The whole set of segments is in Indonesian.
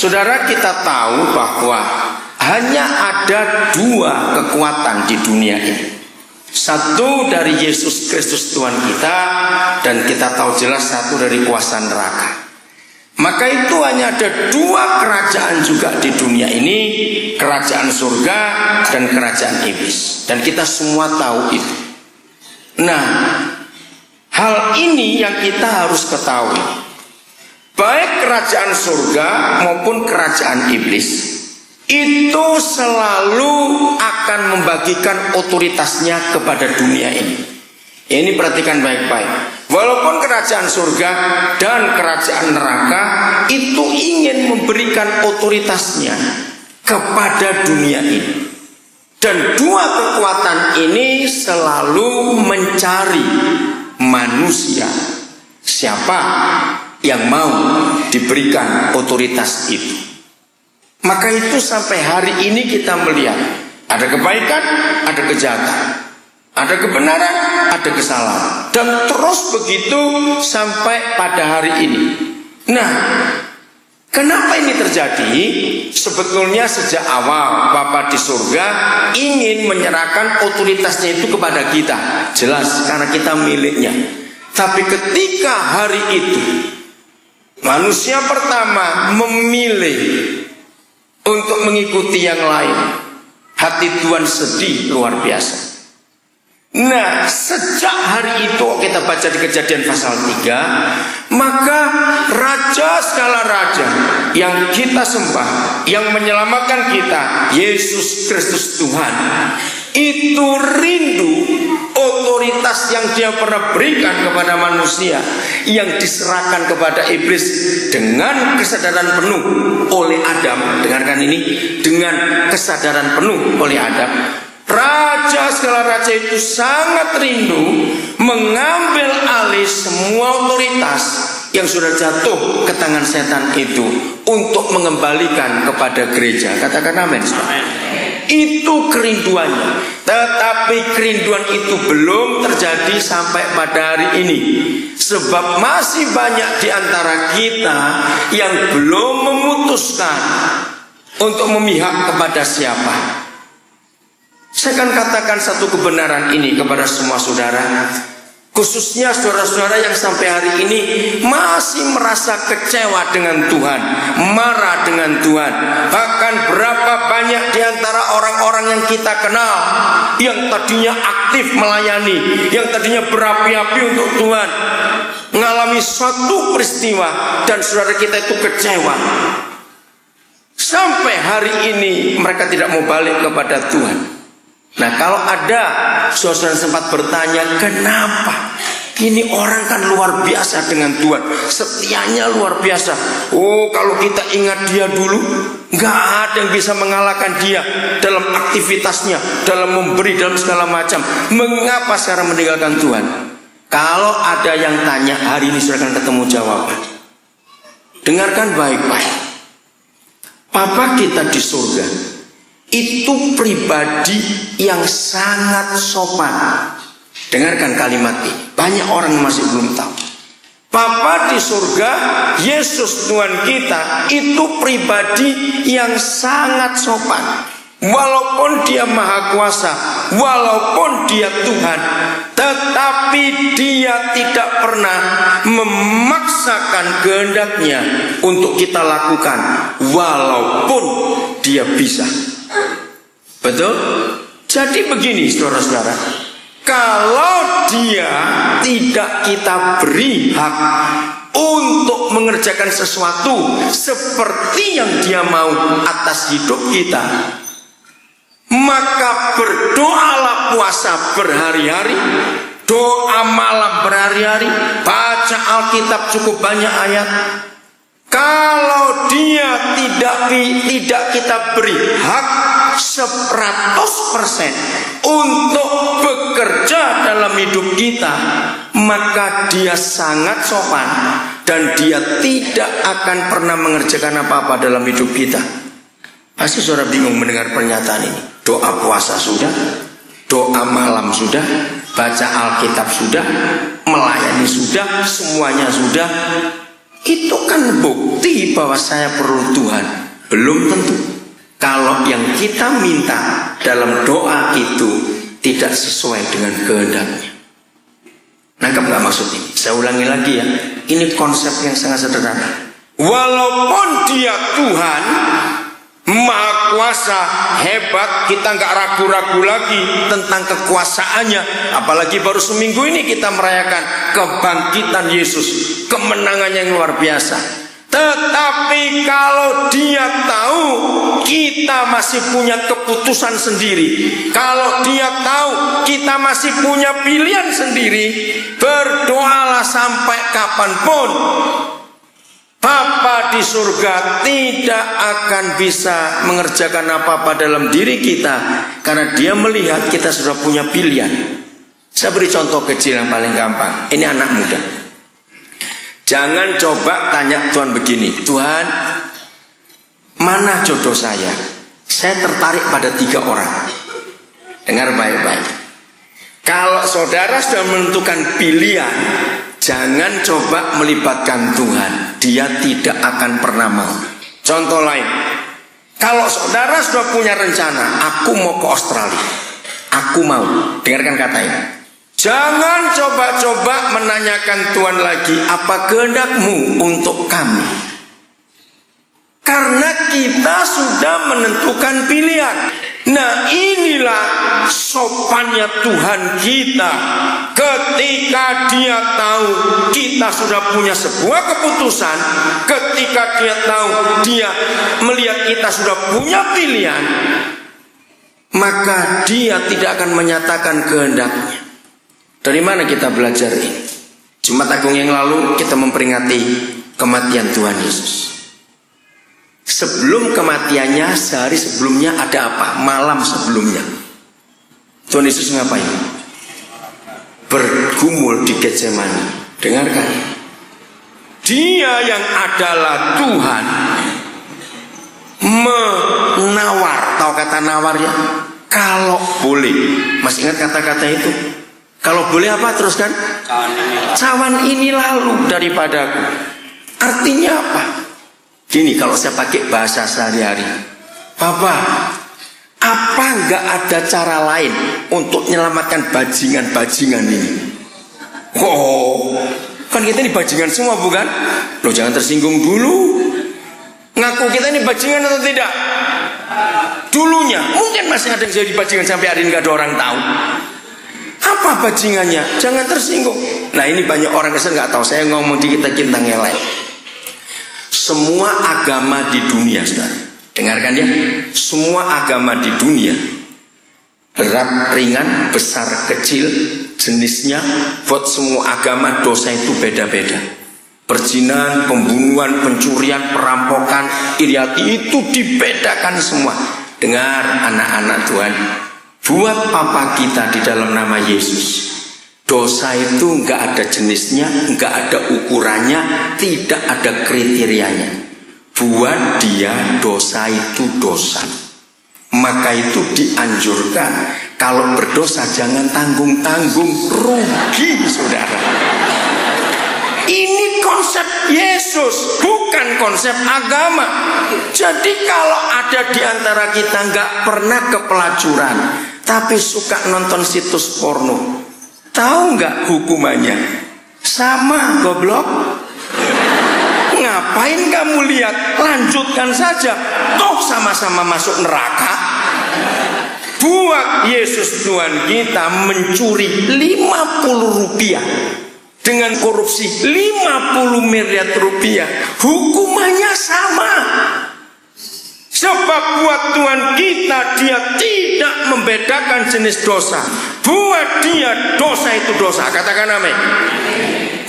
Saudara, kita tahu bahwa hanya ada dua kekuatan di dunia ini. Satu dari Yesus Kristus Tuhan kita, dan kita tahu jelas satu dari kuasa neraka. Maka itu hanya ada dua kerajaan juga di dunia ini, kerajaan surga dan kerajaan iblis. Dan kita semua tahu itu. Nah, hal ini yang kita harus ketahui. Baik kerajaan surga maupun kerajaan iblis itu selalu akan membagikan otoritasnya kepada dunia ini. Ini perhatikan baik-baik. Walaupun kerajaan surga dan kerajaan neraka itu ingin memberikan otoritasnya kepada dunia ini. Dan dua kekuatan ini selalu mencari manusia. Siapa yang mau diberikan otoritas itu? Maka itu sampai hari ini kita melihat ada kebaikan, ada kejahatan, ada kebenaran, ada kesalahan, dan terus begitu sampai pada hari ini. Nah, kenapa ini terjadi? Sebetulnya sejak awal Bapa di surga ingin menyerahkan otoritasnya itu kepada kita. Jelas, karena kita miliknya. Tapi ketika hari itu manusia pertama memilih untuk mengikuti yang lain, hati Tuhan sedih luar biasa. Nah, sejak hari itu kita baca di Kejadian pasal 3, maka raja segala raja yang kita sembah, yang menyelamatkan kita, Yesus Kristus Tuhan, itu rindu otoritas yang dia pernah berikan kepada manusia, yang diserahkan kepada iblis dengan kesadaran penuh oleh Adam. Dengarkan ini, dengan kesadaran penuh oleh Adam. Raja segala raja itu sangat rindu mengambil alih semua otoritas yang sudah jatuh ke tangan setan itu untuk mengembalikan kepada gereja. Katakan amin. Itu kerinduannya. Tetapi kerinduan itu belum terjadi sampai pada hari ini. Sebab masih banyak di antara kita yang belum memutuskan untuk memihak kepada siapa. Saya akan katakan satu kebenaran ini kepada semua saudara, khususnya saudara-saudara yang sampai hari ini masih merasa kecewa dengan Tuhan, marah dengan Tuhan. Bahkan berapa banyak di antara orang-orang yang kita kenal, yang tadinya aktif melayani, yang tadinya berapi-api untuk Tuhan, mengalami suatu peristiwa dan saudara kita itu kecewa. Sampai hari ini mereka tidak mau balik kepada Tuhan. Nah, kalau ada saudara sempat bertanya, kenapa? Ini orang kan luar biasa dengan Tuhan, setianya luar biasa. Oh, kalau kita ingat dia dulu, nggak ada yang bisa mengalahkan dia dalam aktivitasnya, dalam memberi, dalam segala macam. Mengapa sekarang meninggalkan Tuhan? Kalau ada yang tanya, hari ini sudah akan ketemu jawaban. Dengarkan baik-baik. Bapa kita di surga itu pribadi yang sangat sopan. Dengarkan kalimat ini, banyak orang masih belum tahu. Bapa di surga, Yesus Tuhan kita, itu pribadi yang sangat sopan. Walaupun dia maha kuasa, walaupun dia Tuhan, tetapi dia tidak pernah memaksakan kehendaknya untuk kita lakukan, walaupun dia bisa. Betul? Jadi begini saudara-saudara, kalau dia tidak kita beri hak untuk mengerjakan sesuatu seperti yang dia mau atas hidup kita, maka berdoalah puasa berhari-hari, doa malam berhari-hari, baca Alkitab cukup banyak ayat. Kalau dia tidak kita beri hak 100% untuk bekerja dalam hidup kita, maka dia sangat sopan dan dia tidak akan pernah mengerjakan apa-apa dalam hidup kita. Pasti saudara bingung mendengar pernyataan ini. Doa puasa sudah, doa malam sudah, baca Alkitab sudah, melayani sudah, semuanya sudah. Itu kan bukti bahwa saya perlu Tuhan. Belum tentu. Kalau yang kita minta dalam doa itu tidak sesuai dengan kehendaknya. Nangkap nggak maksudnya? Saya ulangi lagi ya. Ini konsep yang sangat sederhana. Walaupun dia Tuhan, Maha Kuasa, hebat, kita nggak ragu-ragu lagi tentang kekuasaannya. Apalagi baru seminggu ini kita merayakan kebangkitan Yesus, kemenangannya yang luar biasa. Tetapi kalau dia tahu kita masih punya keputusan sendiri, kalau dia tahu kita masih punya pilihan sendiri, berdoalah sampai kapanpun. Bapa di surga tidak akan bisa mengerjakan apa-apa dalam diri kita, karena dia melihat kita sudah punya pilihan. Saya beri contoh kecil yang paling gampang. Ini anak muda. Jangan coba tanya Tuhan begini, Tuhan, mana jodoh saya? Saya tertarik pada 3 orang. Dengar baik-baik. Kalau saudara sudah menentukan pilihan, jangan coba melibatkan Tuhan. Dia tidak akan pernah mau. Contoh lain, kalau saudara sudah punya rencana, aku mau ke Australia, aku mau. Dengarkan kata ini. Jangan coba-coba menanyakan Tuhan lagi, apa kehendakmu untuk kami? Karena kita sudah menentukan pilihan. Nah, inilah sopannya Tuhan kita. Ketika dia tahu kita sudah punya sebuah keputusan, ketika dia tahu dia melihat kita sudah punya pilihan, maka dia tidak akan menyatakan kehendaknya. Dari mana kita belajar ini? Jumat Agung yang lalu kita memperingati kematian Tuhan Yesus. Sebelum kematiannya, sehari sebelumnya ada apa? Malam sebelumnya Tuhan Yesus ngapain? Bergumul di Getsemani. Dengarkan, dia yang adalah Tuhan menawar. Tahu kata nawar ya? Kalau boleh. Masih ingat kata-kata itu? Kalau boleh apa teruskan? Cawan ini lalu daripadaku. Artinya apa? Gini, kalau saya pakai bahasa sehari-hari, Papa, apa nggak ada cara lain untuk menyelamatkan bajingan-bajingan ini? Oh, kan kita ini bajingan semua bukan? Loh, jangan tersinggung dulu. Ngaku kita ini bajingan atau tidak? Dulunya mungkin masih ada yang jadi bajingan sampai hari ini nggak ada orang tahu. Apa bajingannya? Jangan tersinggung. Nah, ini banyak orang Kristen nggak tahu. Saya ngomong dikit tentang yang lain. Semua agama di dunia, saudara, dengarkan ya. Semua agama di dunia, berat, ringan, besar, kecil, jenisnya, buat semua agama dosa itu beda-beda. Perzinahan, pembunuhan, pencurian, perampokan, iri hati itu dibedakan semua. Dengar anak-anak Tuhan, buat Papa kita di dalam nama Yesus, dosa itu nggak ada jenisnya, nggak ada ukurannya, tidak ada kriterianya. Buat dia dosa itu dosa. Maka itu dianjurkan kalau berdosa jangan tanggung-tanggung, rugi saudara. Ini konsep Yesus, bukan konsep agama. Jadi kalau ada di antara kita nggak pernah ke pelacuran, tapi suka nonton situs porno, tahu nggak hukumannya? Sama, goblok. Ngapain kamu lihat? Lanjutkan saja. Toh sama-sama masuk neraka. Buat Yesus Tuhan kita mencuri 50 rupiah dengan korupsi 50 miliar rupiah, hukumannya sama. Sebab buat Tuhan kita, dia tidak membedakan jenis dosa. Buat dia dosa itu dosa. Katakan amin.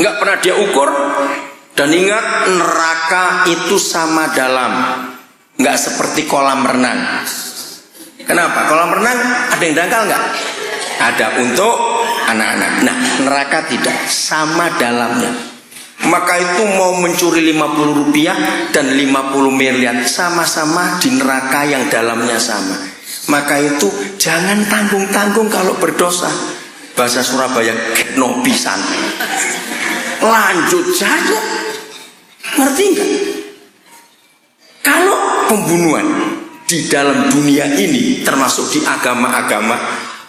Nggak pernah dia ukur. Dan ingat, neraka itu sama dalam, nggak seperti kolam renang. Kenapa? Kolam renang ada yang dangkal nggak? Ada untuk anak-anak. Nah, neraka tidak, sama dalamnya. Maka itu mau mencuri 50 rupiah dan 50 miliar, sama-sama di neraka yang dalamnya sama. Maka itu jangan tanggung-tanggung kalau berdosa. Bahasa Surabaya, no pisan. Lanjut saja. Ngerti nggak? Kalau pembunuhan di dalam dunia ini, termasuk di agama-agama,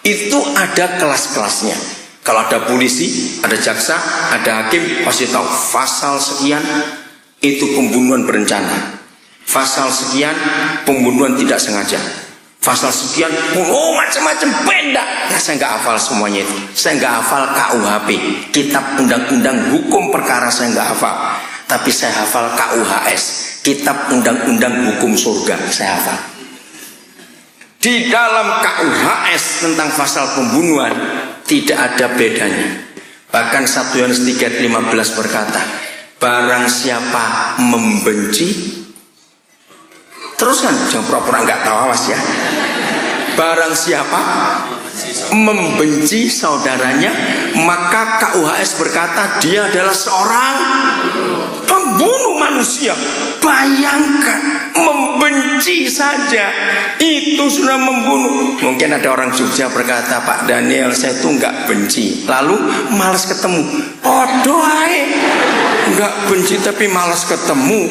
itu ada kelas-kelasnya. Kalau ada polisi, ada jaksa, ada hakim, pasti tahu pasal sekian itu pembunuhan berencana, pasal sekian pembunuhan tidak sengaja, pasal sekian macam-macam benda. Nah, saya nggak hafal semuanya itu. Saya nggak hafal KUHP, Kitab Undang-Undang Hukum Perkara, saya nggak hafal. Tapi saya hafal KUHS, Kitab Undang-Undang Hukum Surga, saya hafal. Di dalam KUHS tentang pasal pembunuhan tidak ada bedanya. Bahkan 1 Yohanes 3:15 berkata, barang siapa membenci, terus kan jangan pura-pura nggak tahu, awas ya. Barang siapa membenci saudaranya, maka KUHS berkata dia adalah seorang pembunuh manusia. Bayangkan, membenci saja itu sudah membunuh. Mungkin ada orang Jogja berkata, Pak Daniel, saya tuh nggak benci, lalu malas ketemu. Oh doai, nggak benci tapi malas ketemu.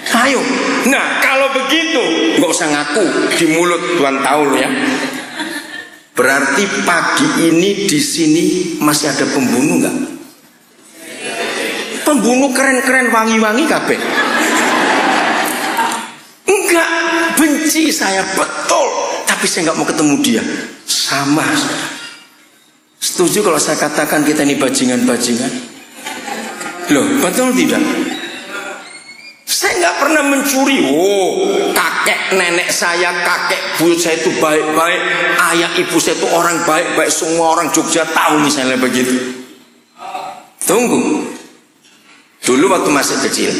Ayo, nah kalau begitu nggak usah ngaku di mulut, Tuhan tahu loh ya. Berarti pagi ini di sini masih ada pembunuh nggak? Pembunuh keren-keren, wangi-wangi kabeh. Enggak, benci saya betul, tapi saya nggak mau ketemu dia. Sama. Setuju kalau saya katakan kita ini bajingan-bajingan? Loh, betul tidak? Saya nggak pernah mencuri. Kakek nenek saya, kakek buyut saya itu baik-baik, ayah ibu saya itu orang baik-baik, semua orang Jogja tahu misalnya begitu. Tunggu. Dulu waktu masih kecil,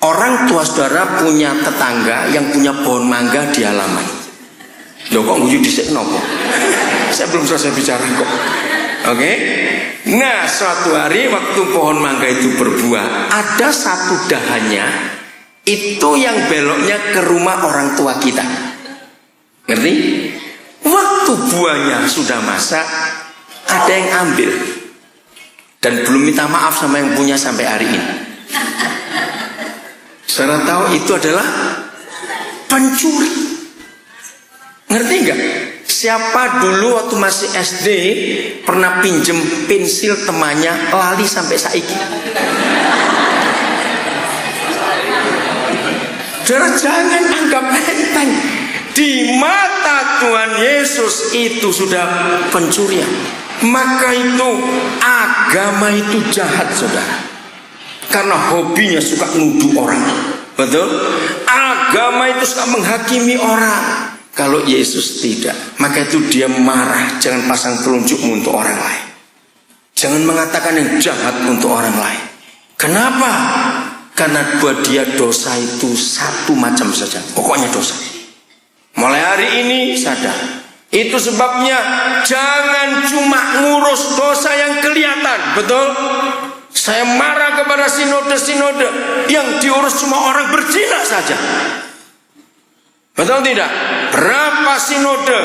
orang tua saudara punya tetangga yang punya pohon mangga di halaman. Loh kok nguyu disik nopo? Saya belum selesai bicara kok. Oke? Nah, suatu hari waktu pohon mangga itu berbuah, ada satu dahannya itu yang beloknya ke rumah orang tua kita. Ngerti? Waktu buahnya sudah masak, ada yang ambil dan belum minta maaf sama yang punya sampai hari ini. Saudara tahu itu adalah pencuri. Ngerti nggak? Siapa dulu waktu masih SD pernah pinjem pensil temannya lali sampai saiki? Saudara jangan anggap enteng. Di mata Tuhan Yesus itu sudah pencurian. Maka itu agama itu jahat, saudara. Karena hobinya suka nuduh orang. Betul? Agama itu suka menghakimi orang. Kalau Yesus tidak, maka itu dia marah. Jangan pasang telunjukmu untuk orang lain. Jangan mengatakan yang jahat untuk orang lain. Kenapa? Karena buat dia dosa itu satu macam saja. Pokoknya dosa. Mulai hari ini sadar. Itu sebabnya jangan cuma ngurus dosa yang kelihatan. Betul? Saya marah kepada sinode-sinode yang diurus cuma orang berzina saja. Betul tidak? Berapa sinode,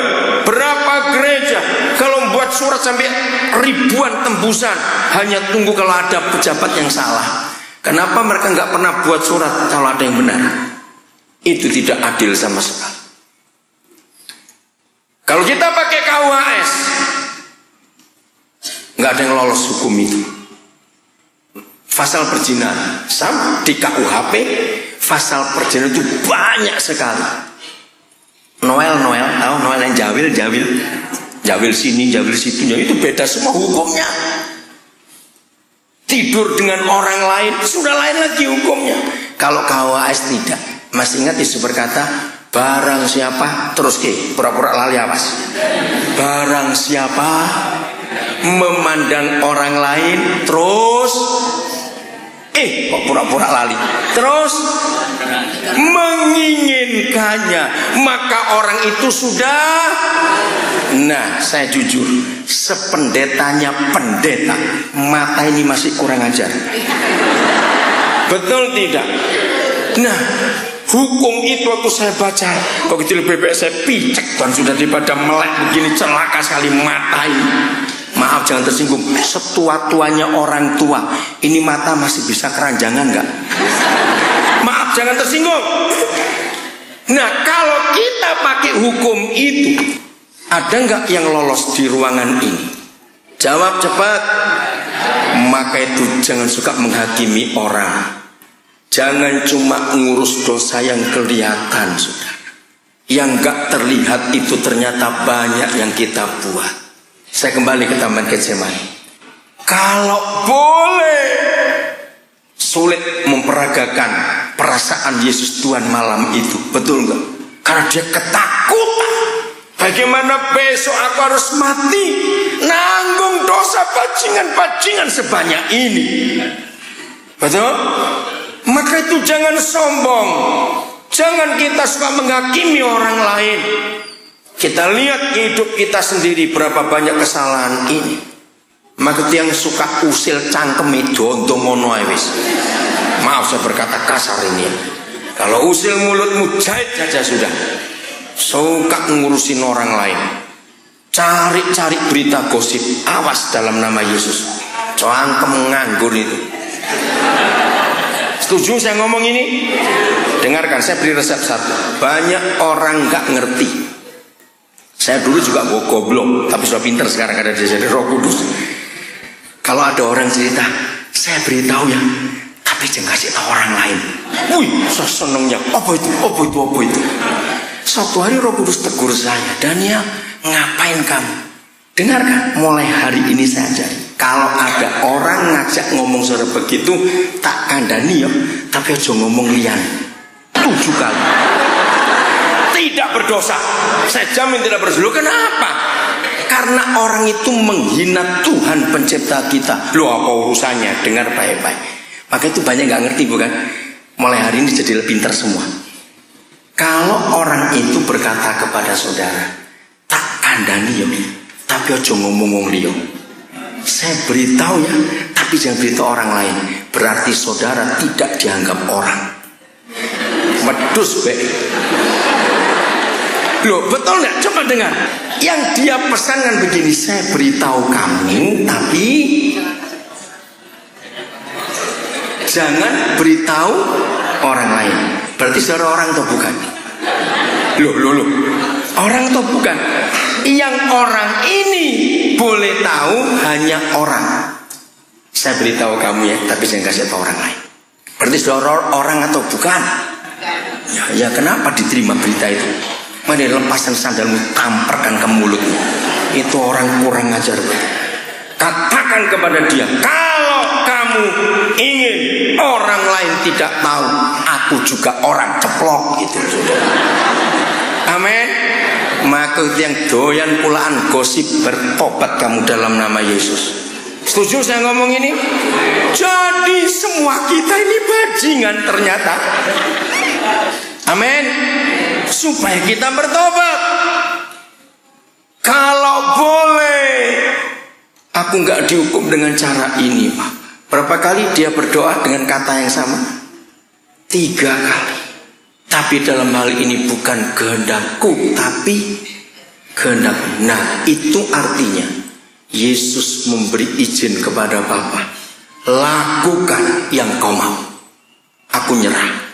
berapa gereja kalau membuat surat sampai ribuan tembusan hanya tunggu kalau ada pejabat yang salah. Kenapa mereka nggak pernah buat surat kalau ada yang benar? Itu tidak adil sama sekali. Kalau kita pakai KUHS, nggak ada yang lolos hukum itu. Pasal perzinahan sama di KUHP, pasal perzinahan itu banyak sekali. Noel, tahu Noel yang jawil sini, jawil situ, itu beda semua hukumnya. Tidur dengan orang lain sudah lain lagi hukumnya. Kalau KUHS tidak. Masih ingat Yesus berkata, barang siapa, terus pura-pura lali awas. Barang siapa memandang orang lain terus kok pura-pura lali, terus menginginkannya, maka orang itu sudah. Nah, saya jujur, sependetanya pendeta, mata ini masih kurang ajar. Betul tidak? Nah, hukum itu waktu saya baca, kok gitu bebek saya picek, Tuhan sudah daripada melek begini, celaka sekali mata ini. Maaf jangan tersinggung. Setua-tuanya orang tua, ini mata masih bisa keranjangan nggak? Maaf jangan tersinggung. Nah kalau kita pakai hukum itu, ada nggak yang lolos di ruangan ini? Jawab cepat. Maka itu jangan suka menghakimi orang. Jangan cuma ngurus dosa yang kelihatan, saudara. Yang nggak terlihat itu ternyata banyak yang kita buat. Saya kembali ke Taman Getsemani. Kalau boleh, sulit memperagakan perasaan Yesus Tuhan malam itu, betul nggak? Karena dia ketakutan. Bagaimana besok aku harus mati, nanggung dosa bajingan-bajingan sebanyak ini, betul? Maka itu jangan sombong, jangan kita suka menghakimi orang lain. Kita lihat hidup kita sendiri, berapa banyak kesalahan ini. Maka yang suka usil cangkeme dondo ngono ae wis. Maaf saya berkata kasar ini. Kalau usil mulutmu jahit saja sudah. Suka ngurusin orang lain. Cari-cari berita gosip, awas dalam nama Yesus. Cangkem nganggur itu. Setuju saya ngomong ini? Dengarkan, saya beri resep satu. Banyak orang nggak ngerti. Saya dulu juga goblok, tapi sudah pinter sekarang ada jadi Roh Kudus. Kalau ada orang cerita, saya beritahu ya, tapi jangan kasih tahu orang lain. Wih, saya senengnya. Apa itu? Suatu hari Roh Kudus tegur saya, Daniel, ngapain kamu? Dengarkan, mulai hari ini saja. Kalau ada orang ngajak ngomong suara begitu, tak kandani ya, tapi aja ngomong lian. 7 kali. Tidak berdosa. Saya jamin tidak berdosa. Kenapa? Karena orang itu menghina Tuhan pencipta kita. Loh apa urusannya? Dengar baik-baik. Maka itu banyak nggak ngerti bukan? Mulai hari ini jadi lebih pintar semua. Kalau orang itu berkata kepada saudara, tak kandani ya, tapi ojo ngomong liyo. Saya beritahu ya, tapi jangan beritahu orang lain. Berarti saudara tidak dianggap orang. Medus be. Loh betul nggak? Coba dengar. Yang dia pesankan begini, saya beritahu kamu, tapi jangan beritahu orang lain. Berarti saudara orang atau bukan? Loh. Orang atau bukan? Yang orang ini boleh tahu hanya orang. Saya beritahu kamu ya, tapi jangan kasih tahu orang lain. Berarti saudara orang atau bukan? Ya kenapa diterima berita itu? Mana lepasan sandalmu, tamparkan ke mulutmu. Itu orang kurang ajar. Katakan kepada dia, kalau kamu ingin orang lain tidak tahu, aku juga orang ceplok gitu. Amin. Maka yang doyan pulaan gosip, bertobat kamu dalam nama Yesus. Setuju saya ngomong ini? Jadi semua kita ini bajingan ternyata. Amin. Supaya kita bertobat. Kalau boleh, aku nggak dihukum dengan cara ini, Pak. Berapa kali dia berdoa dengan kata yang sama? 3 kali. Tapi dalam hal ini bukan kehendakku, tapi kehendak. Nah, itu artinya Yesus memberi izin kepada Bapa, lakukan yang kau mau. Aku nyerah.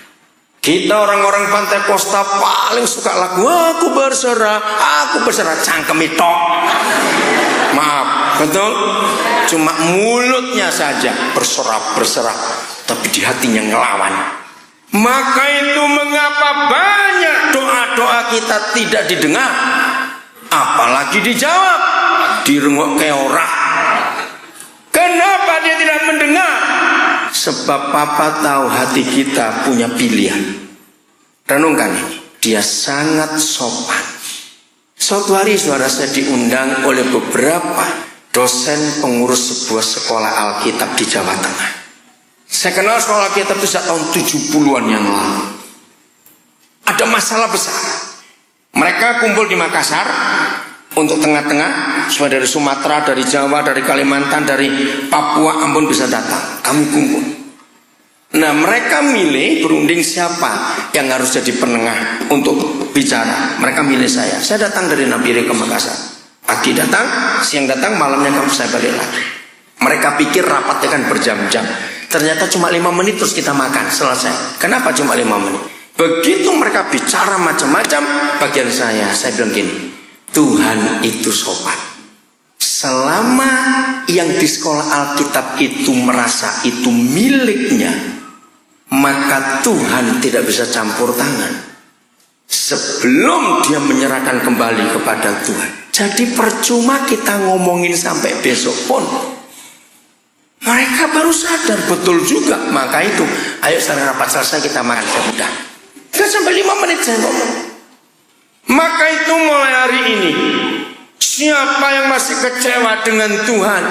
Kita orang-orang Pantai Kosta paling suka lagu aku berserah, cangkem itu. Maaf, betul? Cuma mulutnya saja berserah, tapi di hatinya ngelawan. Maka itu mengapa banyak doa-doa kita tidak didengar, apalagi dijawab, direngok ke orang. Kenapa dia tidak mendengar? Sebab Papa tahu hati kita punya pilihan. Renungkan ini, dia sangat sopan. Suatu hari saudara, saya diundang oleh beberapa dosen pengurus sebuah sekolah Alkitab di Jawa Tengah. Saya kenal sekolah Alkitab itu sejak tahun 70-an yang lalu. Ada masalah besar. Mereka kumpul di Makassar untuk tengah-tengah, semua dari Sumatera, dari Jawa, dari Kalimantan, dari Papua, Ambon bisa datang. Kami kumpul. Nah, mereka milih berunding siapa yang harus jadi penengah untuk bicara. Mereka milih saya. Saya datang dari Nabire ke Makassar. Pagi datang, siang datang, malamnya kamu saya balik lagi. Mereka pikir rapatnya kan berjam-jam. Ternyata cuma 5 menit terus kita makan, selesai. Kenapa cuma 5 menit? Begitu mereka bicara macam-macam, bagian saya bilang gini, Tuhan itu sopan. Selama yang di sekolah Alkitab itu merasa itu miliknya, maka Tuhan tidak bisa campur tangan sebelum dia menyerahkan kembali kepada Tuhan. Jadi percuma kita ngomongin sampai besok pun, mereka baru sadar betul juga. Maka itu, ayo setelah rapat selesai kita makan. Sudah, tidak sampai 5 menit saya ngomong. Maka itu mulai hari ini, siapa yang masih kecewa dengan Tuhan,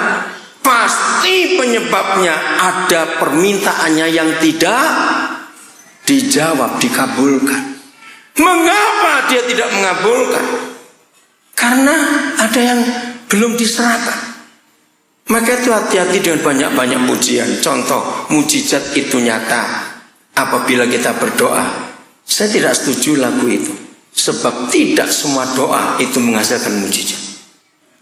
pasti penyebabnya ada permintaannya yang tidak dijawab, dikabulkan. Mengapa dia tidak mengabulkan? Karena ada yang belum diserahkan. Maka itu hati-hati dengan banyak-banyak pujian. Contoh, mujizat itu nyata apabila kita berdoa. Saya tidak setuju lagu itu, sebab tidak semua doa itu menghasilkan mujizat.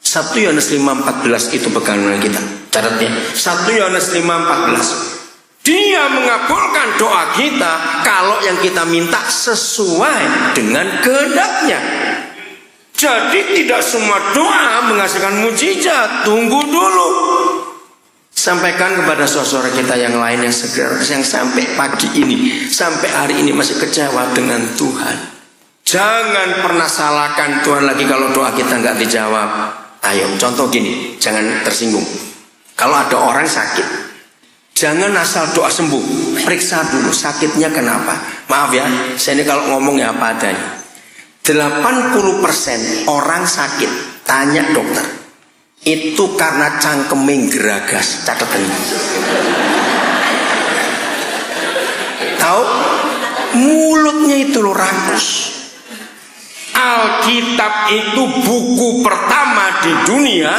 1 Yohanes 5:14 itu pegangan kita. Catatnya 1 Yohanes 5:14. Dia mengabulkan doa kita kalau yang kita minta sesuai dengan kehendaknya. Jadi tidak semua doa menghasilkan mujizat. Tunggu dulu. Sampaikan kepada saudara kita yang lain yang sampai pagi ini, sampai hari ini masih kecewa dengan Tuhan. Jangan pernah salahkan Tuhan lagi kalau doa kita nggak dijawab. Ayo, contoh gini, jangan tersinggung. Kalau ada orang sakit, jangan asal doa sembuh, periksa dulu sakitnya kenapa. Maaf ya, saya ini kalau ngomong ya apa adanya. 80% orang sakit, tanya dokter, itu karena cangkeming geragas. Catat ini. Tahu? Mulutnya itu loh rakus. Alkitab itu buku pertama di dunia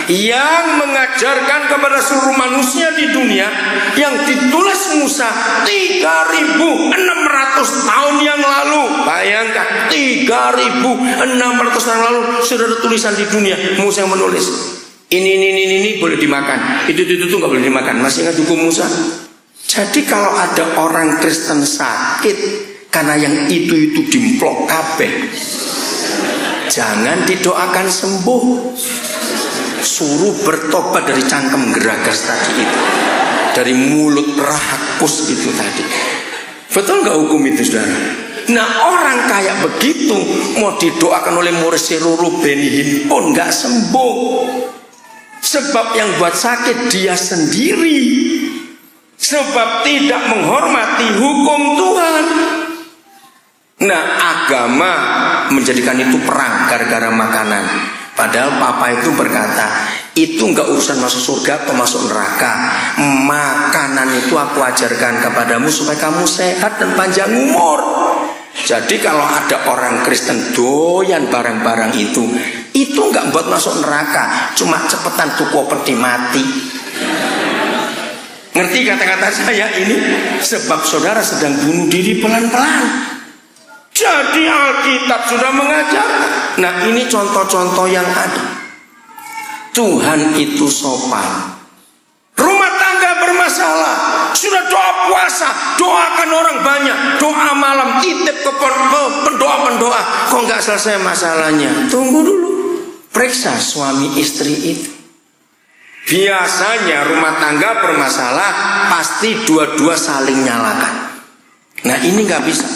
yang mengajarkan kepada seluruh manusia di dunia, yang ditulis Musa 3.600 tahun yang lalu. Bayangkan, 3.600 tahun lalu sudah ada tulisan di dunia. Musa yang menulis. Ini boleh dimakan, itu nggak boleh dimakan. Masih ingat hukum Musa? Jadi kalau ada orang Kristen sakit karena yang itu dimplok kabeh, jangan didoakan sembuh, suruh bertobat dari cangkem geragas tadi itu, dari mulut rakus itu tadi. Betul nggak hukum itu, saudara? Nah, orang kayak begitu mau didoakan oleh murid seluruh benihin pun nggak sembuh, sebab yang buat sakit dia sendiri, sebab tidak menghormati hukum Tuhan. Nah, agama menjadikan itu perang gara-gara makanan. Padahal Papa itu berkata, itu enggak urusan masuk surga atau masuk neraka. Makanan itu aku ajarkan kepadamu supaya kamu sehat dan panjang umur. Jadi kalau ada orang Kristen doyan barang-barang itu enggak buat masuk neraka, cuma cepetan tuku peti mati. Ngerti kata-kata saya ini? Sebab saudara sedang bunuh diri pelan-pelan. Jadi Alkitab sudah mengajar. Nah, ini contoh-contoh yang ada. Tuhan itu sopan. Rumah tangga bermasalah, sudah doa puasa, doakan orang banyak, doa malam, titip ke pendoa-pendoa, kok nggak selesai masalahnya? Tunggu dulu, periksa suami istri itu. Biasanya rumah tangga bermasalah pasti dua-dua saling nyalakan. Nah, ini nggak bisa.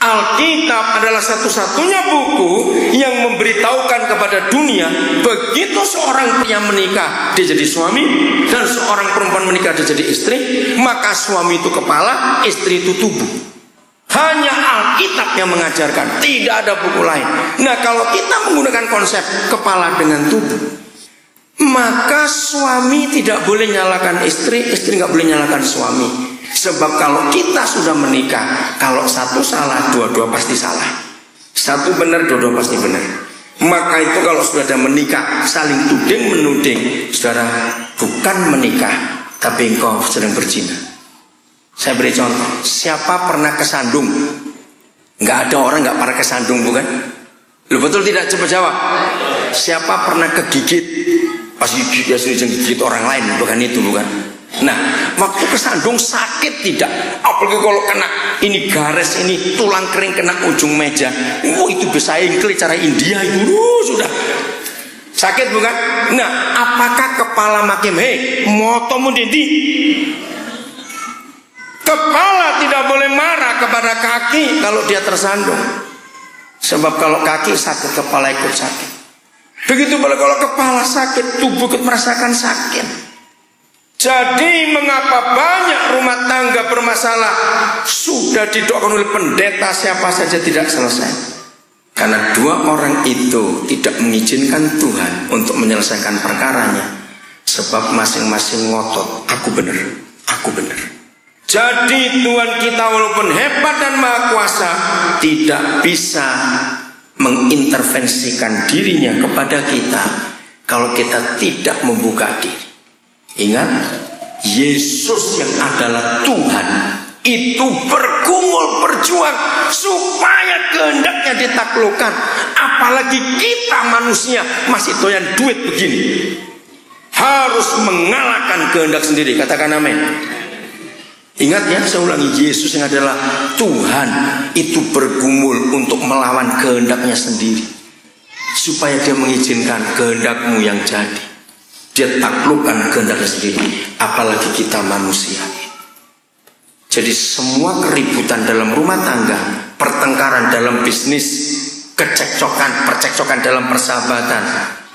Alkitab adalah satu-satunya buku yang memberitahukan kepada dunia, begitu seorang pria menikah dia jadi suami, dan seorang perempuan menikah dia jadi istri, maka suami itu kepala, istri itu tubuh. Hanya Alkitab yang mengajarkan, tidak ada buku lain. Nah, kalau kita menggunakan konsep kepala dengan tubuh, maka suami tidak boleh nyalakan istri, istri nggak boleh nyalakan suami. Sebab kalau kita sudah menikah, kalau satu salah, dua-dua pasti salah. Satu benar, dua-dua pasti benar. Maka itu kalau sudah ada menikah, saling tuding menuding, saudara, bukan menikah, tapi engkau sedang berzina. Saya beri contoh, siapa pernah kesandung? Nggak ada orang nggak pernah kesandung, bukan? Loh, betul tidak? Coba jawab. Siapa pernah kegigit? Pas gigit ya gigit orang lain, bukan itu, bukan. Nah, waktu kesandung sakit tidak? Apalagi kalau kena ini garis, ini tulang kering kena ujung meja. Itu bisa ingkli cara India itu sudah sakit, bukan? Nah, apakah kepala makin motomu dindi? Kepala tidak boleh marah kepada kaki kalau dia tersandung. Sebab kalau kaki sakit, kepala ikut sakit. Begitu pula kalau kepala sakit, tubuh ikut merasakan sakit. Jadi mengapa banyak rumah tangga bermasalah sudah didoakan oleh pendeta siapa saja tidak selesai? Karena dua orang itu tidak mengizinkan Tuhan untuk menyelesaikan perkaranya. Sebab masing-masing ngotot, aku benar, aku benar. Jadi Tuhan kita walaupun hebat dan maha kuasa tidak bisa mengintervensikan dirinya kepada kita kalau kita tidak membuka diri. Ingat, Yesus yang adalah Tuhan itu bergumul berjuang supaya kehendaknya ditaklukkan. Apalagi kita manusia masih doyan duit begini, harus mengalahkan kehendak sendiri. Katakan amin. Ingat ya, saya ulangi, Yesus yang adalah Tuhan itu bergumul untuk melawan kehendaknya sendiri supaya dia mengizinkan kehendakmu yang jadi. Dia taklukkan kehendaknya sendiri. Apalagi kita manusia. Jadi semua keributan dalam rumah tangga, pertengkaran dalam bisnis, percekcokan dalam persahabatan,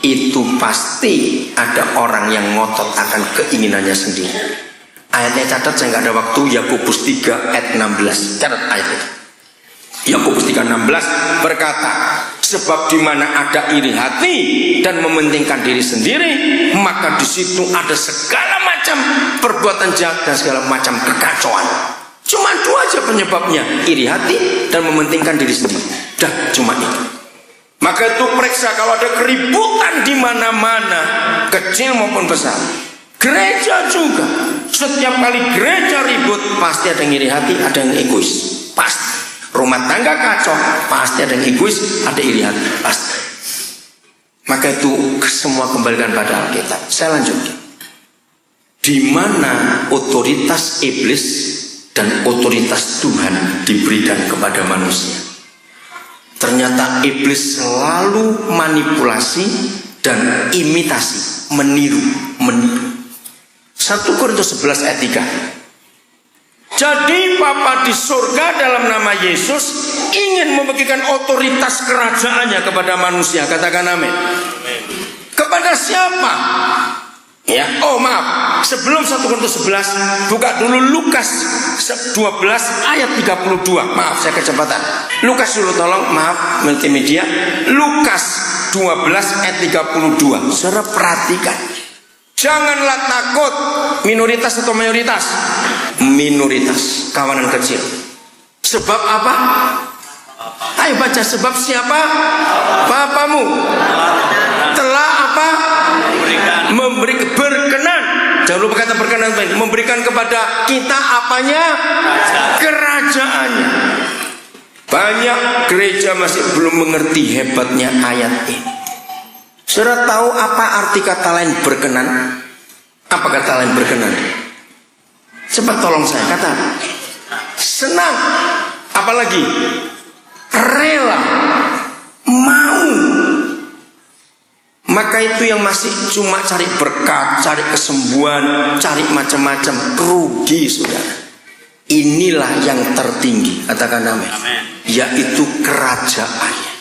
itu pasti ada orang yang ngotot akan keinginannya sendiri. Ayatnya catat, saya nggak ada waktu. Yakobus 3 ayat 16. Catat ayat itu. Yakobus 3:16 berkata, sebab di mana ada iri hati dan mementingkan diri sendiri, maka di situ ada segala macam perbuatan jahat dan segala macam kekacauan. Cuma dua aja penyebabnya, iri hati dan mementingkan diri sendiri. Dah, cuma itu. Maka itu periksa kalau ada keributan di mana-mana, kecil maupun besar. Gereja juga, setiap kali gereja ribut pasti ada yang iri hati, ada yang egois, pasti. Rumah tangga kacau, pasti ada yang egois, ada iri hati, pasti. Maka itu semua kembalikan pada Alkitab. Saya lanjutkan. Di mana otoritas iblis dan otoritas Tuhan diberikan kepada manusia. Ternyata iblis selalu manipulasi dan imitasi, meniru. 1 Korintus 11 ayat 3. Jadi Bapa di surga dalam nama Yesus ingin membagikan otoritas kerajaannya kepada manusia. Katakan amin. Kepada siapa? Ya, oh maaf, sebelum 1 Korintus 11, buka dulu Lukas 12 ayat 32. Maaf, saya kecepatan. Lukas dulu tolong, maaf multimedia. Lukas 12 ayat 32. Saudara perhatikan. Janganlah takut. Minoritas atau mayoritas? Minoritas, kawanan kecil. Sebab apa? Ayo baca, sebab siapa? Bapamu telah apa? Berkenan. Jangan lupa kata berkenan, memberikan kepada kita apanya? Kerajaannya. Banyak gereja masih belum mengerti hebatnya ayat ini. Saudara tahu apa arti kata lain berkenan? Apa kata lain berkenan? Cepat tolong saya, kata senang, apalagi rela, mau. Maka itu yang masih cuma cari berkat, cari kesembuhan, cari macam-macam, rugi saudara. Inilah yang tertinggi, katakan amin, yaitu kerajaannya.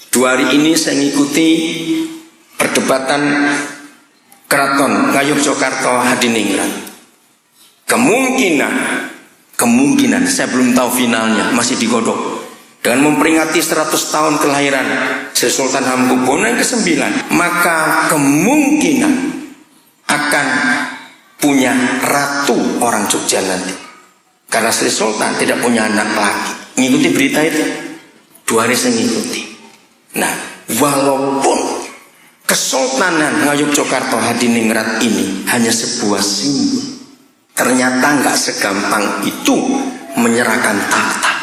2 hari ini saya mengikuti perdebatan Keraton Ngayogyakarta Hadiningrat. Kemungkinan saya belum tahu finalnya, masih digodok. Dengan memperingati 100 tahun kelahiran Sri Sultan Hamengkubuwono yang ke-9, maka kemungkinan akan punya ratu orang Jogja nanti. Karena Sri Sultan tidak punya anak lagi. Mengikuti berita itu 2 hari saya mengikuti. Nah, walaupun Kesultanan Ngayogyakarta Hadiningrat ini hanya sebuah simbol, ternyata nggak segampang itu menyerahkan tahta.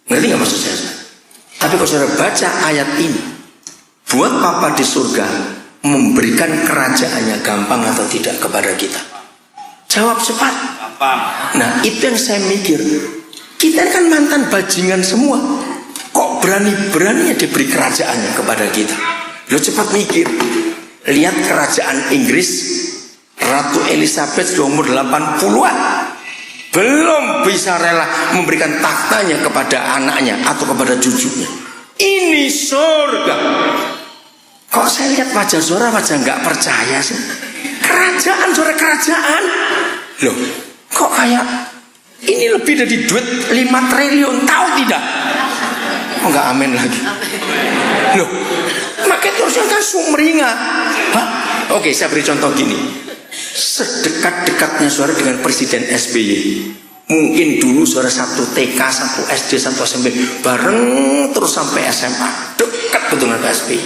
Ngerti nggak maksud saya? Tapi kalau saudara baca ayat ini, buat Papa di surga memberikan kerajaannya gampang atau tidak kepada kita? Jawab cepat. Nah, itu yang saya mikir. Kita kan mantan bajingan semua. Kok berani-beraninya diberi kerajaannya kepada kita? Lo cepat mikir. Lihat kerajaan Inggris, Ratu Elizabeth di umur 80-an belum bisa rela memberikan tahtanya kepada anaknya atau kepada cucunya. Ini surga. Kok saya lihat wajah saudara wajah nggak percaya sih? Kerajaan, saudara, kerajaan. Loh, kok kayak ini lebih dari duit 5 triliun, tahu tidak? Oh, nggak amin lagi. Loh, makanya terusnya kan sumringah. Hah? Oke, saya beri contoh gini. Sedekat-dekatnya saudara dengan Presiden SBY. Mungkin dulu saudara satu TK, satu SD, satu SMP, bareng terus sampai SMA, dekat betul dengan SBY.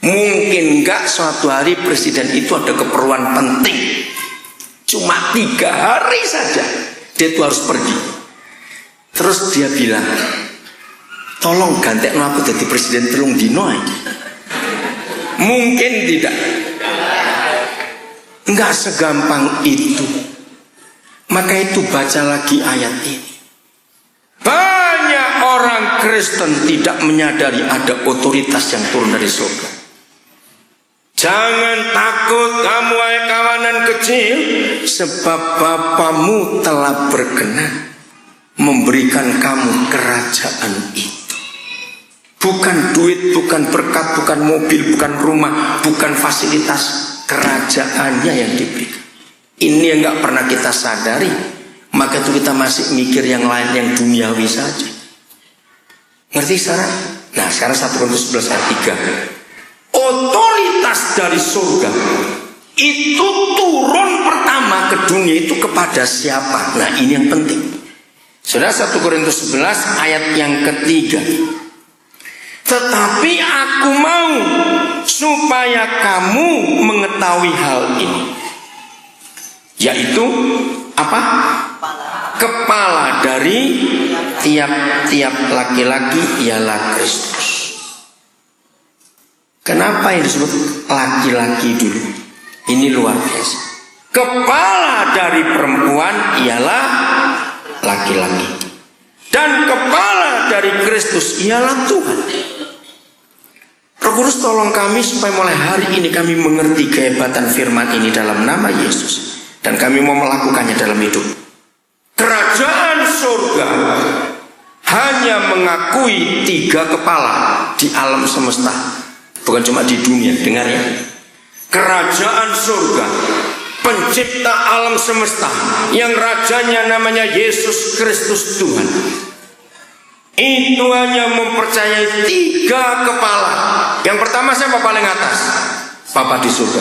Mungkin enggak suatu hari presiden itu ada keperluan penting, cuma 3 hari saja dia itu harus pergi. Terus dia bilang, tolong gantekno aku jadi presiden 3 dino. Mungkin tidak. Enggak segampang itu. Maka itu baca lagi ayat ini. Banyak orang Kristen tidak menyadari ada otoritas yang turun dari surga. Jangan takut kamu hai kawanan kecil, sebab Bapamu telah berkenan memberikan kamu kerajaan itu. Bukan duit, bukan berkat, bukan mobil, bukan rumah, bukan fasilitas. Kerajaannya yang diberikan. Ini yang gak pernah kita sadari. Maka itu kita masih mikir yang lain, yang duniawi saja. Ngerti sekarang? Nah sekarang 1 Korintus 11 ayat 3. Otoritas dari surga itu turun pertama ke dunia itu kepada siapa? Nah ini yang penting. Saudara, 1 Korintus 11 ayat yang ketiga. Tetapi aku mau supaya kamu mengetahui hal ini, yaitu apa? Kepala dari tiap-tiap laki-laki ialah Kristus. Kenapa yang disebut laki-laki dulu? Ini luar biasa. Kepala dari perempuan ialah laki-laki, dan kepala dari Kristus ialah Tuhan. Roh Kudus tolong kami supaya mulai hari ini kami mengerti kehebatan firman ini dalam nama Yesus, dan kami mau melakukannya dalam hidup. Kerajaan surga hanya mengakui 3 kepala di alam semesta, bukan cuma di dunia. Dengar ya, kerajaan surga, pencipta alam semesta, yang rajanya namanya Yesus Kristus Tuhan, itu hanya mempercayai 3 kepala. Yang pertama siapa paling atas? Bapa di surga.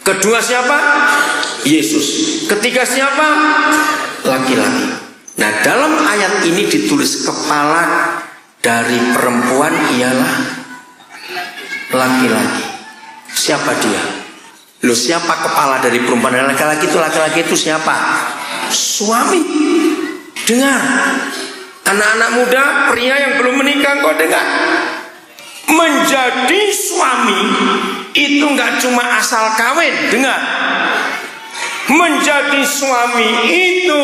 Kedua siapa? Yesus. Ketiga siapa? Laki-laki. Nah dalam ayat ini ditulis kepala dari perempuan ialah laki-laki. Siapa dia? Loh, siapa kepala dari perempuan dan laki-laki itu? Laki-laki itu siapa? Suami. Dengar, anak-anak muda, pria yang belum menikah, kau dengar. Menjadi suami itu nggak cuma asal kawin. Dengar, menjadi suami itu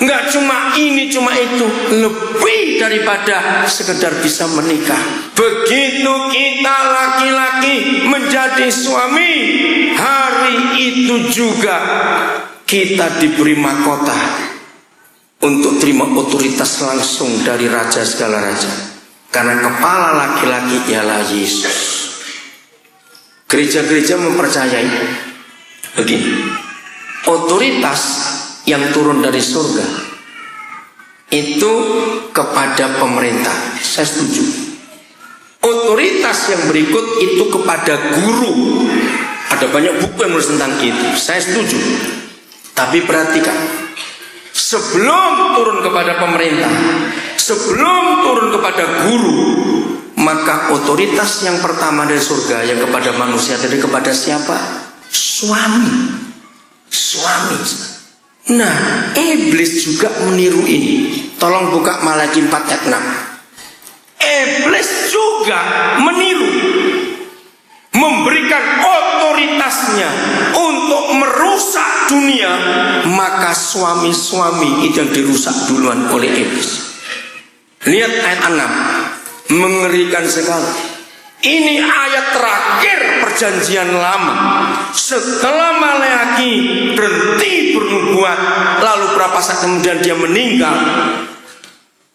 nggak cuma ini, cuma itu, lebih daripada sekedar bisa menikah. Begitu kita laki-laki menjadi suami, hari itu juga kita diberi mahkota untuk terima otoritas langsung dari Raja segala raja. Karena kepala laki-laki ialah Yesus. Gereja-gereja mempercayai begini, otoritas yang turun dari surga itu kepada pemerintah. Saya setuju. Otoritas yang berikut itu kepada guru. Ada banyak buku yang menulis tentang itu. Saya setuju. Tapi perhatikan, sebelum turun kepada pemerintah, sebelum turun kepada guru, maka otoritas yang pertama dari surga yang kepada manusia dari kepada siapa? Suami. Suami. Nah, iblis juga meniru ini. Tolong buka Malaki 4 ayat 6. iblis juga meniru, memberikan otoritasnya untuk merusak dunia. Maka suami-suami itu yang dirusak duluan oleh iblis. Lihat ayat 6, mengerikan sekali. Ini ayat terakhir perjanjian lama. Setelah Maleaki berhenti bernubuat, lalu berapa saat kemudian dia meninggal,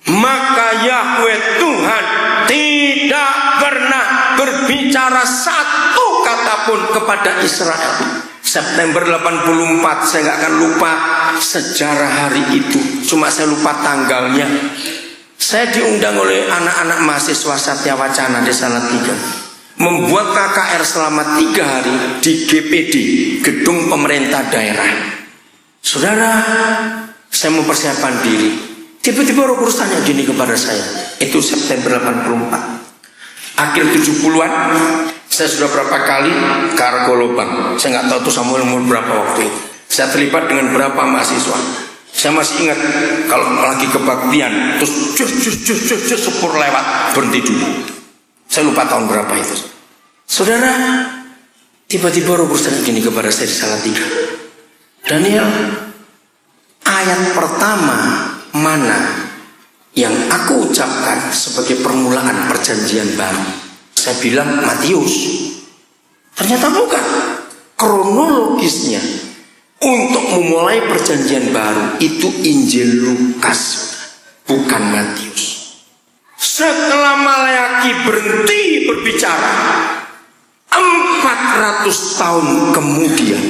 maka Yahweh Tuhan tidak pernah berbicara satu kata pun kepada Israel. September 84, saya nggak akan lupa sejarah hari itu. Cuma saya lupa tanggalnya. Saya diundang oleh anak-anak mahasiswa Satya Wacana di Salatiga membuat KKR selama 3 hari di GPD, gedung pemerintah daerah. Saudara, saya mempersiapkan diri. Tiba-tiba Roh Kudus tanya gini kepada saya. Itu September 84. Akhir 70-an, saya sudah berapa kali ke Argolobang. Saya nggak tahu tuh Samuel umur berapa waktu itu. Saya terlibat dengan berapa mahasiswa. Saya masih ingat kalau lagi kebaktian, terus jus sepur lewat, berhenti dulu. Saya lupa tahun berapa itu. Saudara, tiba-tiba Roh Kudus tanya gini kepada saya di Salatiga. Daniel, ayat pertama mana yang aku ucapkan sebagai permulaan perjanjian baru? Saya bilang Matius. Ternyata bukan. Kronologisnya untuk memulai perjanjian baru itu Injil Lukas, bukan Matius. Setelah Maleaki berhenti berbicara, 400 tahun kemudian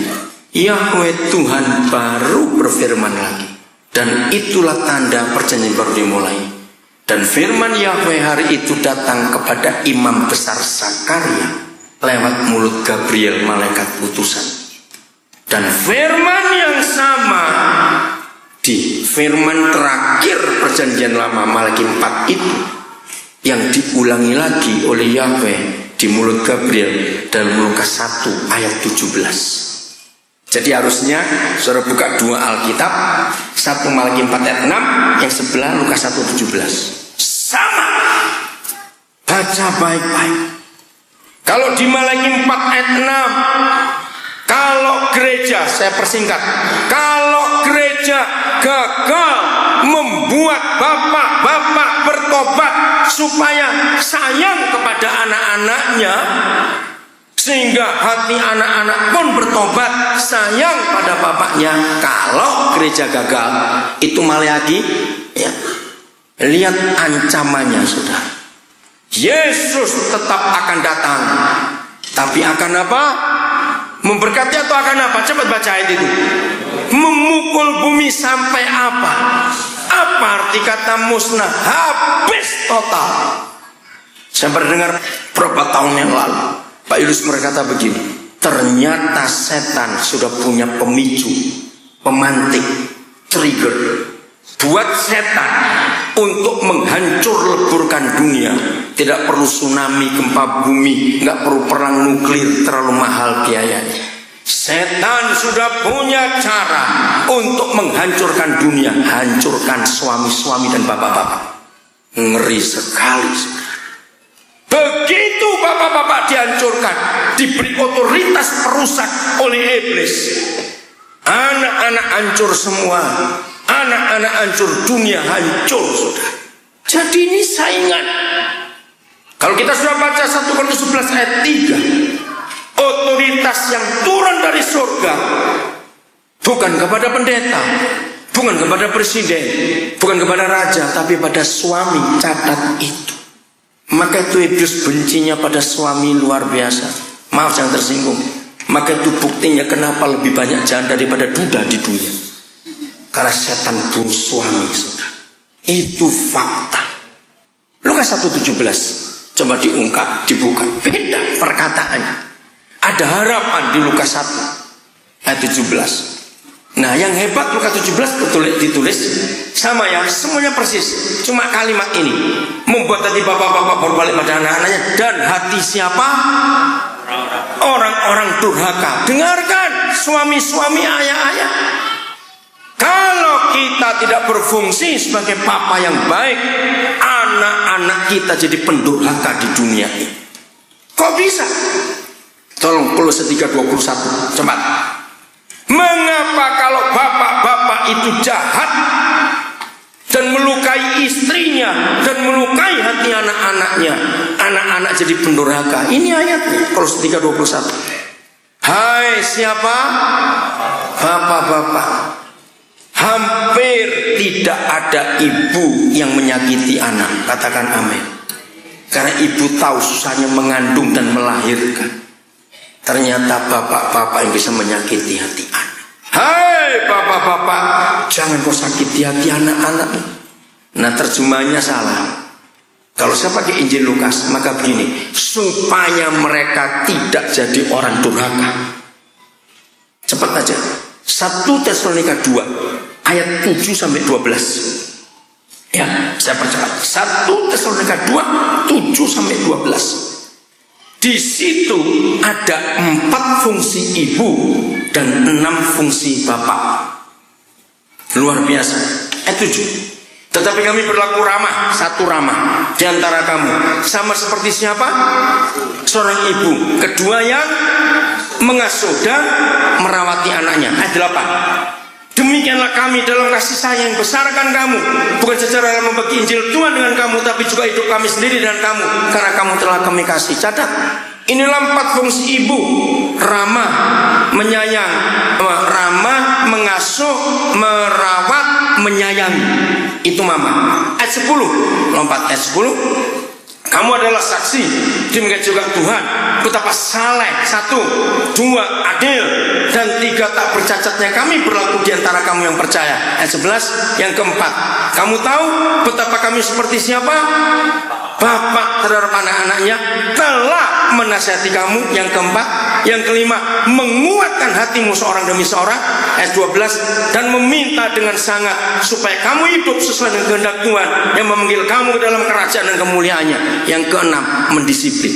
Yahweh Tuhan baru berfirman lagi. Dan itulah tanda perjanjian baru dimulai. Dan firman Yahweh hari itu datang kepada imam besar Zakaria lewat mulut Gabriel, malaikat utusan. Dan firman yang sama di firman terakhir perjanjian lama Malaki 4 itu yang diulangi lagi oleh Yahweh di mulut Gabriel dalam Lukas 1 ayat 17. Jadi harusnya saudara buka 2 Alkitab, 1 Malaki 4 ayat 6, yang sebelah Lukas 1 17. Sama. Baca baik-baik. Kalau di Malaki 4 ayat 6, kalau gereja, saya persingkat, kalau gereja gagal membuat bapak-bapak bertobat supaya sayang kepada anak-anaknya, sehingga hati anak-anak pun bertobat sayang pada bapaknya. Kalau gereja gagal, itu Maleaki, ya. Lihat ancamannya, saudara. Yesus tetap akan datang, tapi akan apa? Memberkati atau akan apa? Cepat baca ayat itu. Memukul bumi sampai apa? Apa arti kata musnah? Habis total. Saya pernah dengar beberapa tahun yang lalu Pak Yunus berkata begini, ternyata setan sudah punya pemicu, pemantik, trigger buat setan untuk menghancur leburkan dunia. Tidak perlu tsunami, gempa bumi, nggak perlu perang nuklir, terlalu mahal biayanya. Setan sudah punya cara untuk menghancurkan dunia, hancurkan suami-suami dan bapak-bapak. Ngeri sekali. Begitu bapak-bapak dihancurkan, diberi otoritas perusak oleh iblis, anak-anak hancur semua. Anak-anak hancur, dunia hancur, saudara. Jadi ini saingan. Kalau kita sudah baca 1 Korintus 11 ayat 3, otoritas yang turun dari surga bukan kepada pendeta, bukan kepada presiden, bukan kepada raja, tapi pada suami. Catat itu. Maka itu iblis bencinya pada suami luar biasa. Maaf yang tersinggung. Maka itu buktinya kenapa lebih banyak janda daripada duda di dunia. Karena setan bunuh suami, saudara. Itu fakta. Lukas 1:17. Coba diungkap, dibuka. Beda perkataannya. Ada harapan di Lukas 1 ayat 17. Nah, yang hebat Lukas 17 ditulis sama ya, semuanya persis. Cuma kalimat ini membuat hati bapak-bapak berbalik pada anak-anaknya. Dan hati siapa? Orang-orang durhaka. Dengarkan, suami-suami, ayah-ayah. Kalau kita tidak berfungsi sebagai papa yang baik, anak-anak kita jadi pendurhaka di dunia ini? Kok bisa? Tolong Kolose 3:21 cepat. Mengapa kalau bapak-bapak itu jahat dan melukai istrinya dan melukai hati anak-anaknya, anak-anak jadi pendurhaka? Ini ayatnya Kolose 3:21. Hai siapa? Bapak-bapak, hampir tidak ada ibu yang menyakiti anak. Katakan amin. Karena ibu tahu susahnya mengandung dan melahirkan. Ternyata bapak-bapak yang bisa menyakiti hati anak. Hai bapak-bapak, jangan kau sakiti hati anak-anak. Nah terjemahnya salah. Kalau saya pakai Injil Lukas, maka begini, supaya mereka tidak jadi orang durhaka. Cepat aja. 1 Tesalonika 2 ayat 7-12. Ya, saya percepat. 1 Tesalonika 2 7-12. Di situ ada 4 fungsi ibu dan 6 fungsi bapak. Luar biasa. Ayat 7. Tetapi kami berlaku ramah, satu ramah di antara kamu, sama seperti siapa? Seorang ibu. Kedua yang mengasuh dan merawati anaknya. Ayat 8. Demikianlah kami dalam kasih sayang besarkan kamu, bukan secara membagi Injil Tuhan dengan kamu, tapi juga hidup kami sendiri dan kamu, karena kamu telah kami kasih. Catat, inilah 4 fungsi ibu: ramah, menyayang, ramah, mengasuh, merawat, menyayangi. Itu mama. Ayat 10, lompat ayat 10. Kamu adalah saksi, demikian juga Tuhan, betapa saleh, 1, 2, adil, dan 3, tak bercacatnya kami berlaku di antara kamu yang percaya. Ayat 11, yang keempat, kamu tahu betapa kami seperti siapa? Bapak terhadap anak-anaknya telah menasihati kamu. Yang keempat, yang kelima, menguatkan hatimu seorang demi seorang. Ayat 12, dan meminta dengan sangat supaya kamu hidup sesuai dengan kehendak Tuhan yang memanggil kamu ke dalam kerajaan dan kemuliaannya. Yang keenam, mendisiplin.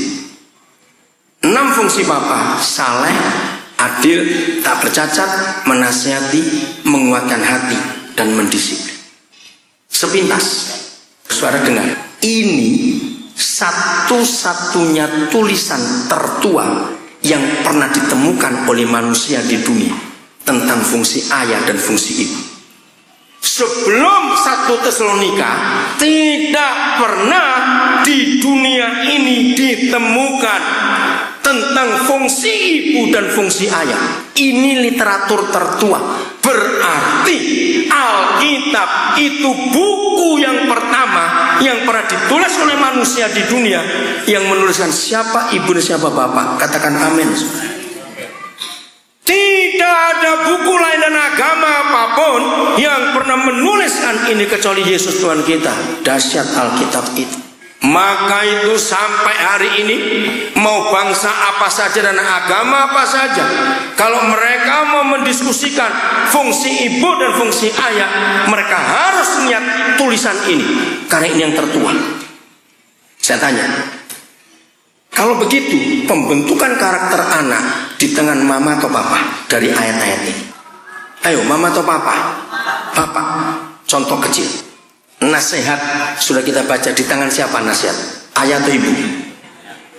6 fungsi Bapa: saleh, adil, tak bercacat, menasihati, menguatkan hati, dan mendisiplin. Sepintas, suara dengar. Ini satu-satunya tulisan tertua yang pernah ditemukan oleh manusia di dunia tentang fungsi ayah dan fungsi ibu. Sebelum 1 Tesalonika tidak pernah di dunia ini ditemukan tentang fungsi ibu dan fungsi ayah. Ini literatur tertua. Berarti Alkitab itu buku yang pertama yang pernah ditulis oleh manusia di dunia yang menuliskan siapa ibu dan siapa bapak. Katakan amin. Tidak ada buku lain dan agama apapun yang pernah menuliskan ini kecuali Yesus Tuhan kita. Dahsyat Alkitab itu. Maka itu sampai hari ini, mau bangsa apa saja dan agama apa saja, kalau mereka mau mendiskusikan fungsi ibu dan fungsi ayah, mereka harus lihat tulisan ini, karena ini yang tertua. Saya tanya, kalau begitu pembentukan karakter anak di tangan mama atau papa dari ayat-ayat ini? Ayo, mama atau papa? Papa. Contoh kecil. Nasihat sudah kita baca, di tangan siapa nasihat? Ayah atau ibu?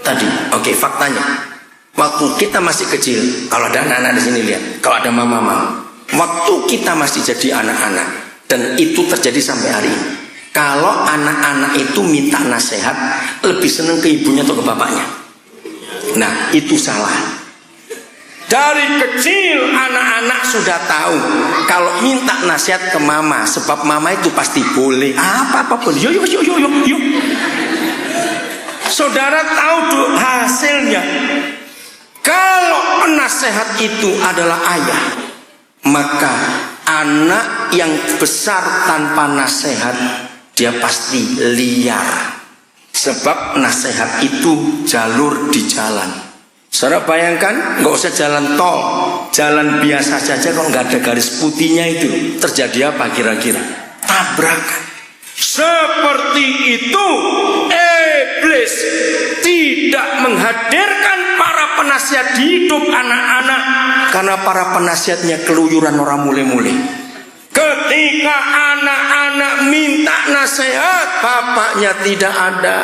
Tadi. Oke, faktanya. Waktu kita masih kecil, kalau ada anak-anak di sini lihat, kalau ada mama-mama, waktu kita masih jadi anak-anak, dan itu terjadi sampai hari ini. Kalau anak-anak itu minta nasihat, lebih senang ke ibunya atau ke bapaknya? Nah, itu salah. Dari kecil anak-anak sudah tahu kalau minta nasihat ke mama, sebab mama itu pasti boleh. Apa boleh. Yuk. Saudara tahu hasilnya. Kalau penasehat itu adalah ayah, maka anak yang besar tanpa nasihat, dia pasti liar. Sebab nasihat itu jalur di jalan. Saudara bayangkan, nggak usah jalan tol, jalan biasa saja kok nggak ada garis putihnya itu, terjadi apa kira-kira? Tabrakan. Seperti itu, iblis tidak menghadirkan para penasihat di hidup anak-anak karena para penasihatnya keluyuran orang mule-mule. Ketika anak-anak minta nasihat, bapaknya tidak ada.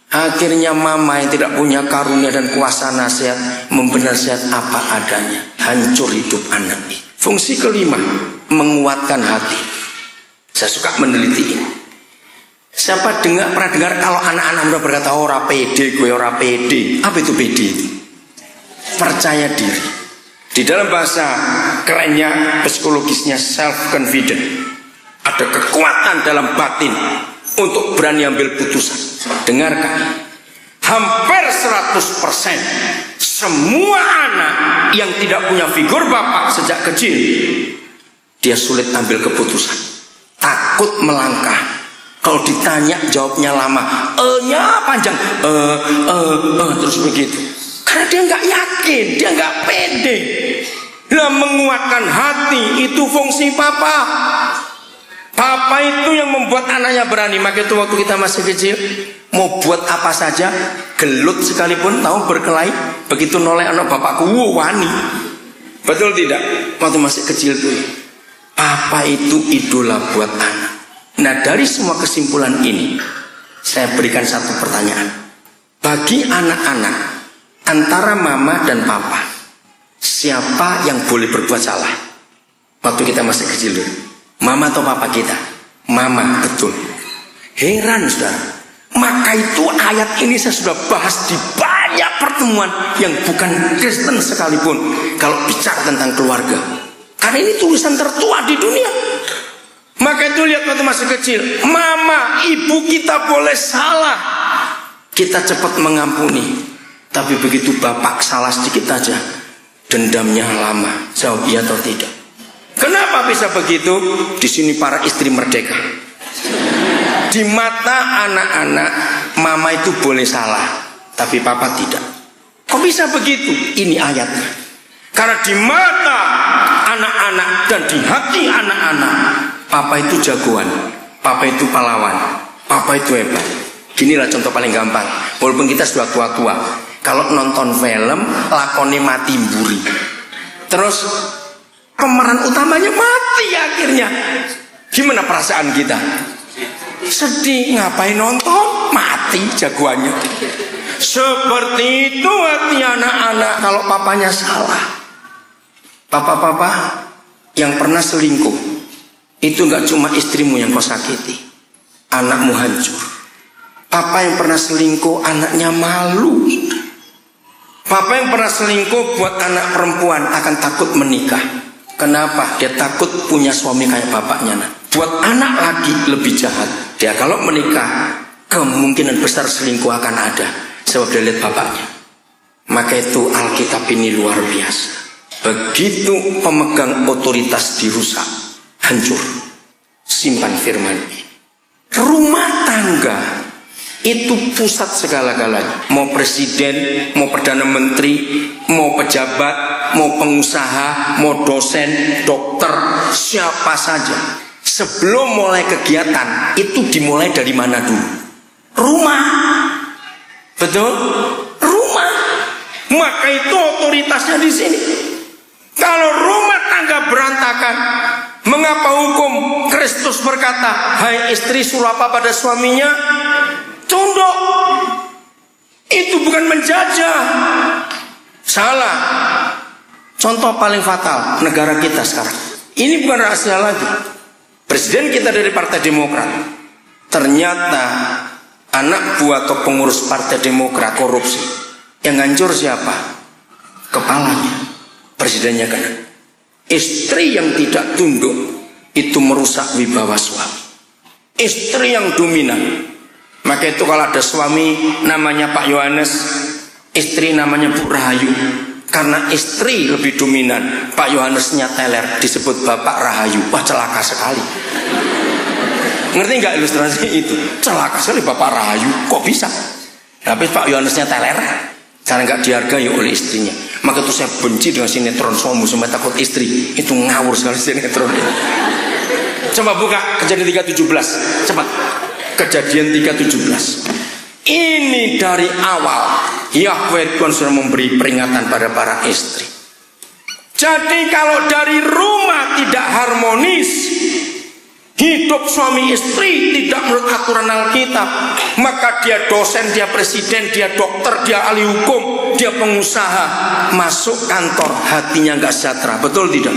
Akhirnya mama yang tidak punya karunia dan kuasa nasihat memberi nasihat apa adanya. Hancur hidup anak ini. Fungsi kelima, menguatkan hati. Saya suka meneliti ini. Siapa pernah dengar kalau anak-anak muda berkata ora pede, gue ora pede. Apa itu pede itu? Percaya diri. Di dalam bahasa kerennya, psikologisnya self confident. Ada kekuatan dalam batin untuk berani ambil putusan. Dengarkan, hampir 100% semua anak yang tidak punya figur bapak sejak kecil, dia sulit ambil keputusan, takut melangkah. Kalau ditanya jawabnya lama, nya panjang, terus begitu. Karena dia nggak yakin, dia nggak pede. Nah, menguatkan hati itu fungsi papa. Papa itu yang membuat anaknya berani. Maka itu waktu kita masih kecil, mau buat apa saja, gelut sekalipun, tahu berkelahi. Begitu noleh anak bapakku, wani. Betul tidak? Waktu masih kecil tuh, papa itu idola buat anak. Nah, dari semua kesimpulan ini, saya berikan satu pertanyaan. Bagi anak-anak, antara mama dan papa, siapa yang boleh berbuat salah? Waktu kita masih kecil dulu, mama atau papa kita? Mama, betul. Heran saudara. Maka itu ayat ini saya sudah bahas di banyak pertemuan yang bukan Kristen sekalipun, kalau bicara tentang keluarga. Karena ini tulisan tertua di dunia. Maka itu lihat waktu masih kecil, mama, ibu kita boleh salah, kita cepat mengampuni. Tapi begitu bapak salah sedikit aja, dendamnya lama. Jawab iya atau tidak? Kenapa bisa begitu? Di sini para istri merdeka. Di mata anak-anak, mama itu boleh salah, tapi papa tidak. Kok bisa begitu? Ini ayatnya. Karena di mata anak-anak dan di hati anak-anak, papa itu jagoan, papa itu pahlawan, papa itu hebat. Inilah contoh paling gampang. Walaupun kita sudah tua-tua, kalau nonton film lakonnya mati mburi, terus pemeran utamanya mati akhirnya, gimana perasaan kita? Sedih. Ngapain nonton? Mati jagoannya. Seperti itu hati anak-anak kalau papanya salah. Papa-papa yang pernah selingkuh, itu gak cuma istrimu yang kau sakiti, anakmu hancur. Papa yang pernah selingkuh, anaknya malu. Papa yang pernah selingkuh buat anak perempuan akan takut menikah. Kenapa? Dia takut punya suami kayak bapaknya. Buat anak lagi lebih jahat. Dia kalau menikah, kemungkinan besar selingkuh akan ada, sebab dia lihat bapaknya. Maka itu Alkitab ini luar biasa. Begitu pemegang otoritas dirusak, hancur. Simpan firman ini. Rumah tangga itu pusat segala-galanya. Mau presiden, mau perdana menteri, mau pejabat, mau pengusaha, mau dosen, dokter, siapa saja, sebelum mulai kegiatan itu dimulai dari mana dulu? Rumah. Betul? Rumah. Maka itu otoritasnya di sini. Kalau rumah tangga berantakan, mengapa hukum Kristus berkata, hai istri surapa pada suaminya, tunduk. Itu bukan menjajah. Salah. Contoh paling fatal negara kita sekarang. Ini bukan rahasia lagi. Presiden kita dari Partai Demokrat, ternyata anak buah atau pengurus Partai Demokrat korupsi. Yang hancur siapa? Kepalanya. Presidennya kan. Istri yang tidak tunduk itu merusak wibawa suami. Istri yang dominan. Maka itu kalau ada suami namanya Pak Yohanes, istri namanya Bu Rahayu. Karena istri lebih dominan, Pak Yohanesnya teler, disebut Bapak Rahayu. Wah, celaka sekali. Ngerti nggak ilustrasi itu? Celaka sekali Bapak Rahayu. Kok bisa? Tapi Pak Yohanesnya teler, karena nggak dihargai oleh istrinya. Maka itu saya benci dengan sinetron suami sampai takut istri. Itu ngawur sekali sinetron ini. Coba buka Kejadian 3:17. Cepat. Kejadian 3:17. Ini dari awal Yahweh Tuhan sudah memberi peringatan pada para istri. Jadi kalau dari rumah tidak harmonis, hidup suami istri tidak menurut aturan Alkitab, maka dia dosen, dia presiden, dia dokter, dia ahli hukum, dia pengusaha, masuk kantor hatinya nggak sejahtera. Betul tidak?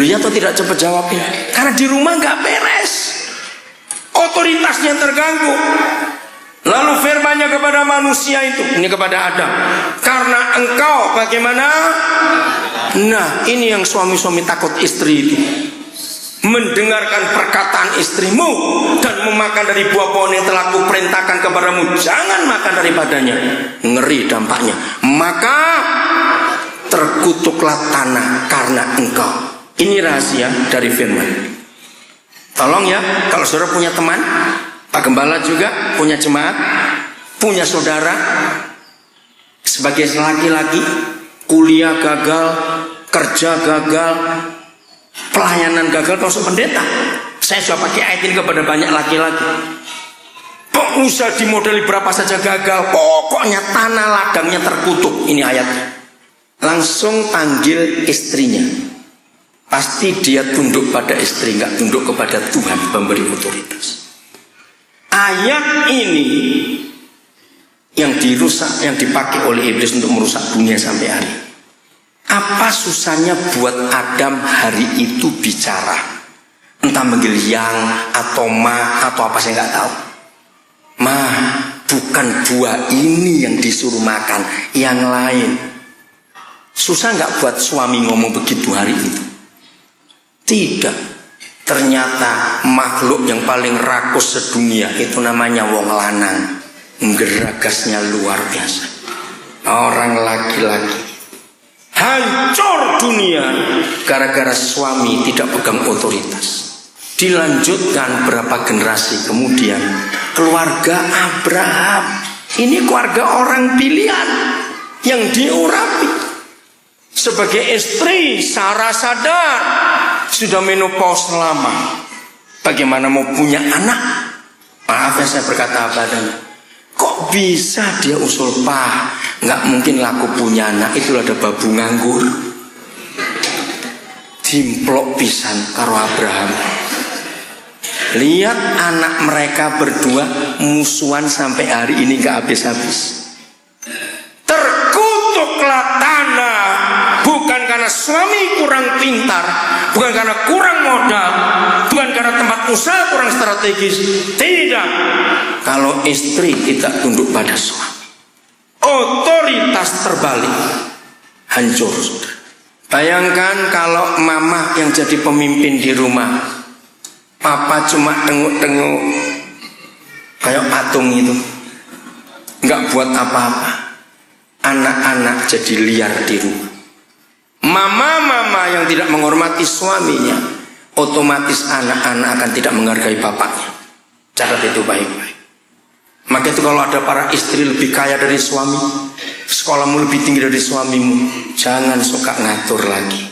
Lihat atau tidak, cepat jawabnya. Karena di rumah nggak beres, otoritasnya terganggu. Lalu firman-Nya kepada manusia itu, ini kepada Adam, karena engkau bagaimana? Nah, ini yang suami-suami takut istri itu, mendengarkan perkataan istrimu dan memakan dari buah pohon yang telah kuperintahkan kepadamu, jangan makan daripadanya. Ngeri dampaknya. Maka terkutuklah tanah karena engkau. Ini rahasia dari firman. Tolong ya, kalau saudara punya teman, Pak Gembala juga punya jemaat, punya saudara, sebagai laki-laki, kuliah gagal, kerja gagal, pelayanan gagal, masuk pendeta. Saya sudah pakai ayat ini kepada banyak laki-laki. Pengusaha dimodali berapa saja gagal, pokoknya tanah ladangnya terkutuk. Ini ayatnya. Langsung panggil istrinya. Pasti dia tunduk pada istri, nggak tunduk kepada Tuhan pemberi otoritas. Ayat ini yang dirusak, yang dipakai oleh iblis untuk merusak dunia sampai hari. Apa susahnya buat Adam hari itu bicara? Entah manggil yang atau ma atau apa, saya nggak tahu. Ma, bukan buah ini yang disuruh makan, yang lain. Susah nggak buat suami ngomong begitu hari itu? Tidak. Ternyata makhluk yang paling rakus sedunia itu namanya wong lanang, geragasnya luar biasa. Orang laki-laki hancur dunia gara-gara suami tidak pegang otoritas. Dilanjutkan berapa generasi kemudian, keluarga Abraham. Ini keluarga orang pilihan yang diurapi. Sebagai istri, Sarah sadar sudah menopause lama. Bagaimana mau punya anak? Maaf ya saya berkata apa adanya. Kok bisa dia usul, Pak? Nggak mungkin laku punya anak, itu ada babu nganggur. Dimplok pisan karo Abraham. Lihat anak mereka berdua musuhan sampai hari ini nggak habis-habis. Terkutuklah tanah, bukan karena suami kurang pintar, bukan karena kurang modal, bukan karena tempat usaha kurang strategis. Tidak. Kalau istri tidak tunduk pada suami, otoritas terbalik, hancur. Bayangkan kalau mama yang jadi pemimpin di rumah, papa cuma tengok-tengok kayak patung itu, nggak buat apa-apa. Anak-anak jadi liar di rumah. Mama-mama yang tidak menghormati suaminya, otomatis anak-anak akan tidak menghargai bapaknya. Catat itu baik-baik. Maka itu kalau ada para istri lebih kaya dari suami, sekolahmu lebih tinggi dari suamimu, jangan suka ngatur lagi.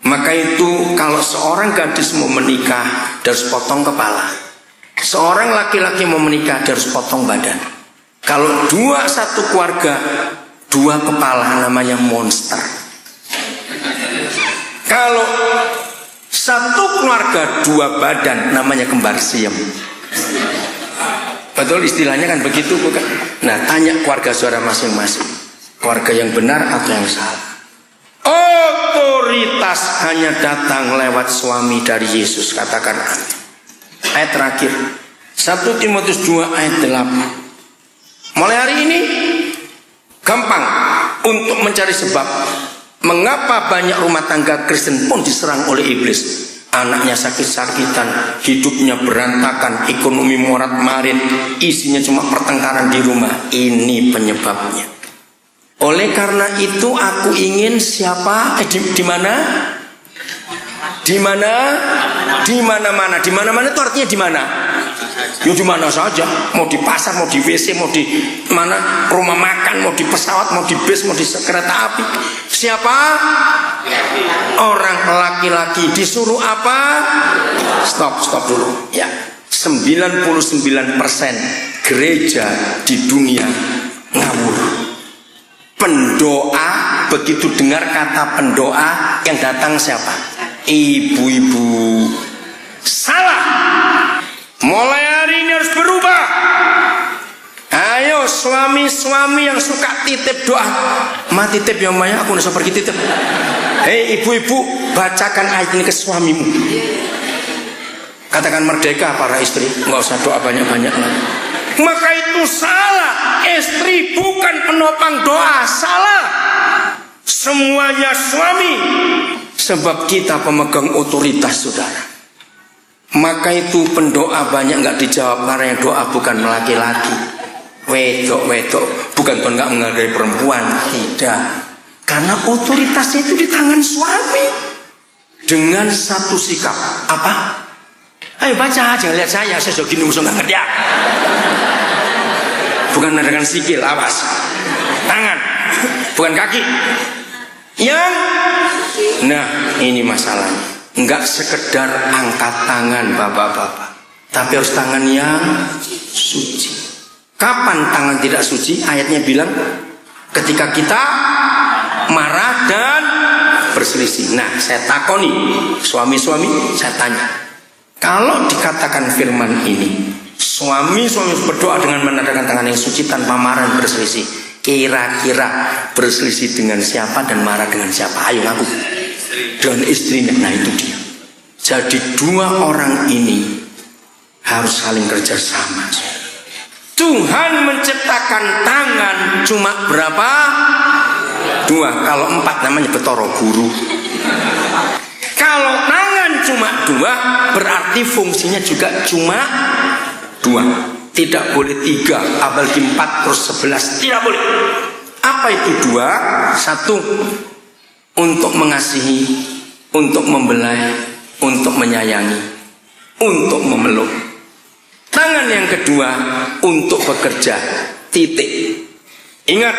Maka itu kalau seorang gadis mau menikah, dia harus potong kepala. Seorang laki-laki mau menikah, dia harus potong badan. Kalau satu keluarga, dua kepala, namanya monster. Kalau satu keluarga dua badan, namanya kembar siam. Betul istilahnya kan begitu bukan? Nah, tanya keluarga saudara masing-masing, keluarga yang benar atau yang salah. Otoritas hanya datang lewat suami dari Yesus. Katakan amin. Ayat terakhir 1 Timotius 2 ayat 8. Mulai hari ini gampang untuk mencari sebab mengapa banyak rumah tangga Kristen pun diserang oleh iblis. Anaknya sakit-sakitan, hidupnya berantakan, ekonomi morat-marit, isinya cuma pertengkaran di rumah. Ini penyebabnya. Oleh karena itu aku ingin siapa? Di mana? Di mana? Di mana-mana. Di mana-mana itu artinya di mana? Ya di mana saja, mau di pasar, mau di WC, mau di mana, rumah makan, mau di pesawat, mau di bis, mau di kereta api. Siapa? Orang laki-laki disuruh apa? Stop dulu. Ya, 99% gereja di dunia ngawur. Pendoa, begitu dengar kata pendoa, yang datang siapa? Ibu-ibu. Salah. Mulai hari ini harus berubah. Ayo suami-suami yang suka titip doa, mati titip ya Maya, aku nggak pergi titip. Hei ibu-ibu, bacakan ayat ini ke suamimu. Katakan merdeka para istri, nggak usah doa banyak-banyak lagi. Maka itu salah. Istri bukan penopang doa, salah. Semuanya suami. Sebab kita pemegang otoritas, saudara. Maka itu pendoa banyak nggak dijawab karena yang doa bukan laki-laki. Wedok, bukan tuan nggak menghargai perempuan, tidak. Karena otoritas itu di tangan suami. Dengan satu sikap, apa? Ayo baca, jangan lihat saya sudah gini musuh nggak ngerti ya. Bukan dengan sikil, awas. Tangan, bukan kaki. Nah ini masalahnya. Enggak sekedar angkat tangan bapak-bapak, tapi harus tangan yang suci. Kapan tangan tidak suci? Ayatnya bilang ketika kita marah dan berselisih. Nah saya takoni suami-suami, saya tanya, kalau dikatakan firman ini, suami-suami berdoa dengan menadahkan tangan yang suci tanpa marah dan berselisih, kira-kira berselisih dengan siapa dan marah dengan siapa? Ayo ngaku. Dengan istrinya. Nah itu dia. Jadi dua orang ini harus saling kerjasama. Tuhan menciptakan tangan cuma berapa? Dua. Kalau empat namanya betoro guru. Kalau tangan cuma dua, berarti fungsinya juga cuma dua. Tidak boleh tiga, apalagi 4 terus 11. Tidak boleh. Apa itu dua? Satu, untuk mengasihi, untuk membelai, untuk menyayangi, untuk memeluk. Tangan yang kedua, untuk bekerja. Titik. Ingat,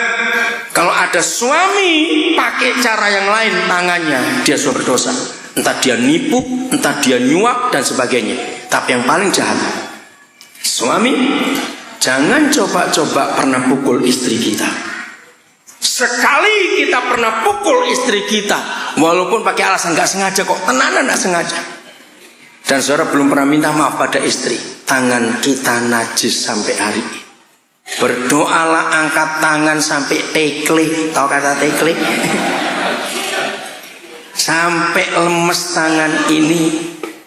kalau ada suami pakai cara yang lain tangannya, dia sudah berdosa. Entah dia nipu, entah dia nyuap dan sebagainya. Tapi yang paling jahat, suami, jangan coba-coba pernah pukul istri kita. Sekali kita pernah pukul istri kita, walaupun pakai alasan nggak sengaja kok, tenanan nggak sengaja. Dan saudara belum pernah minta maaf pada istri, tangan kita najis sampai hari ini. Berdoalah angkat tangan sampai tekle, tahu kata tekle? Sampai lemes tangan ini,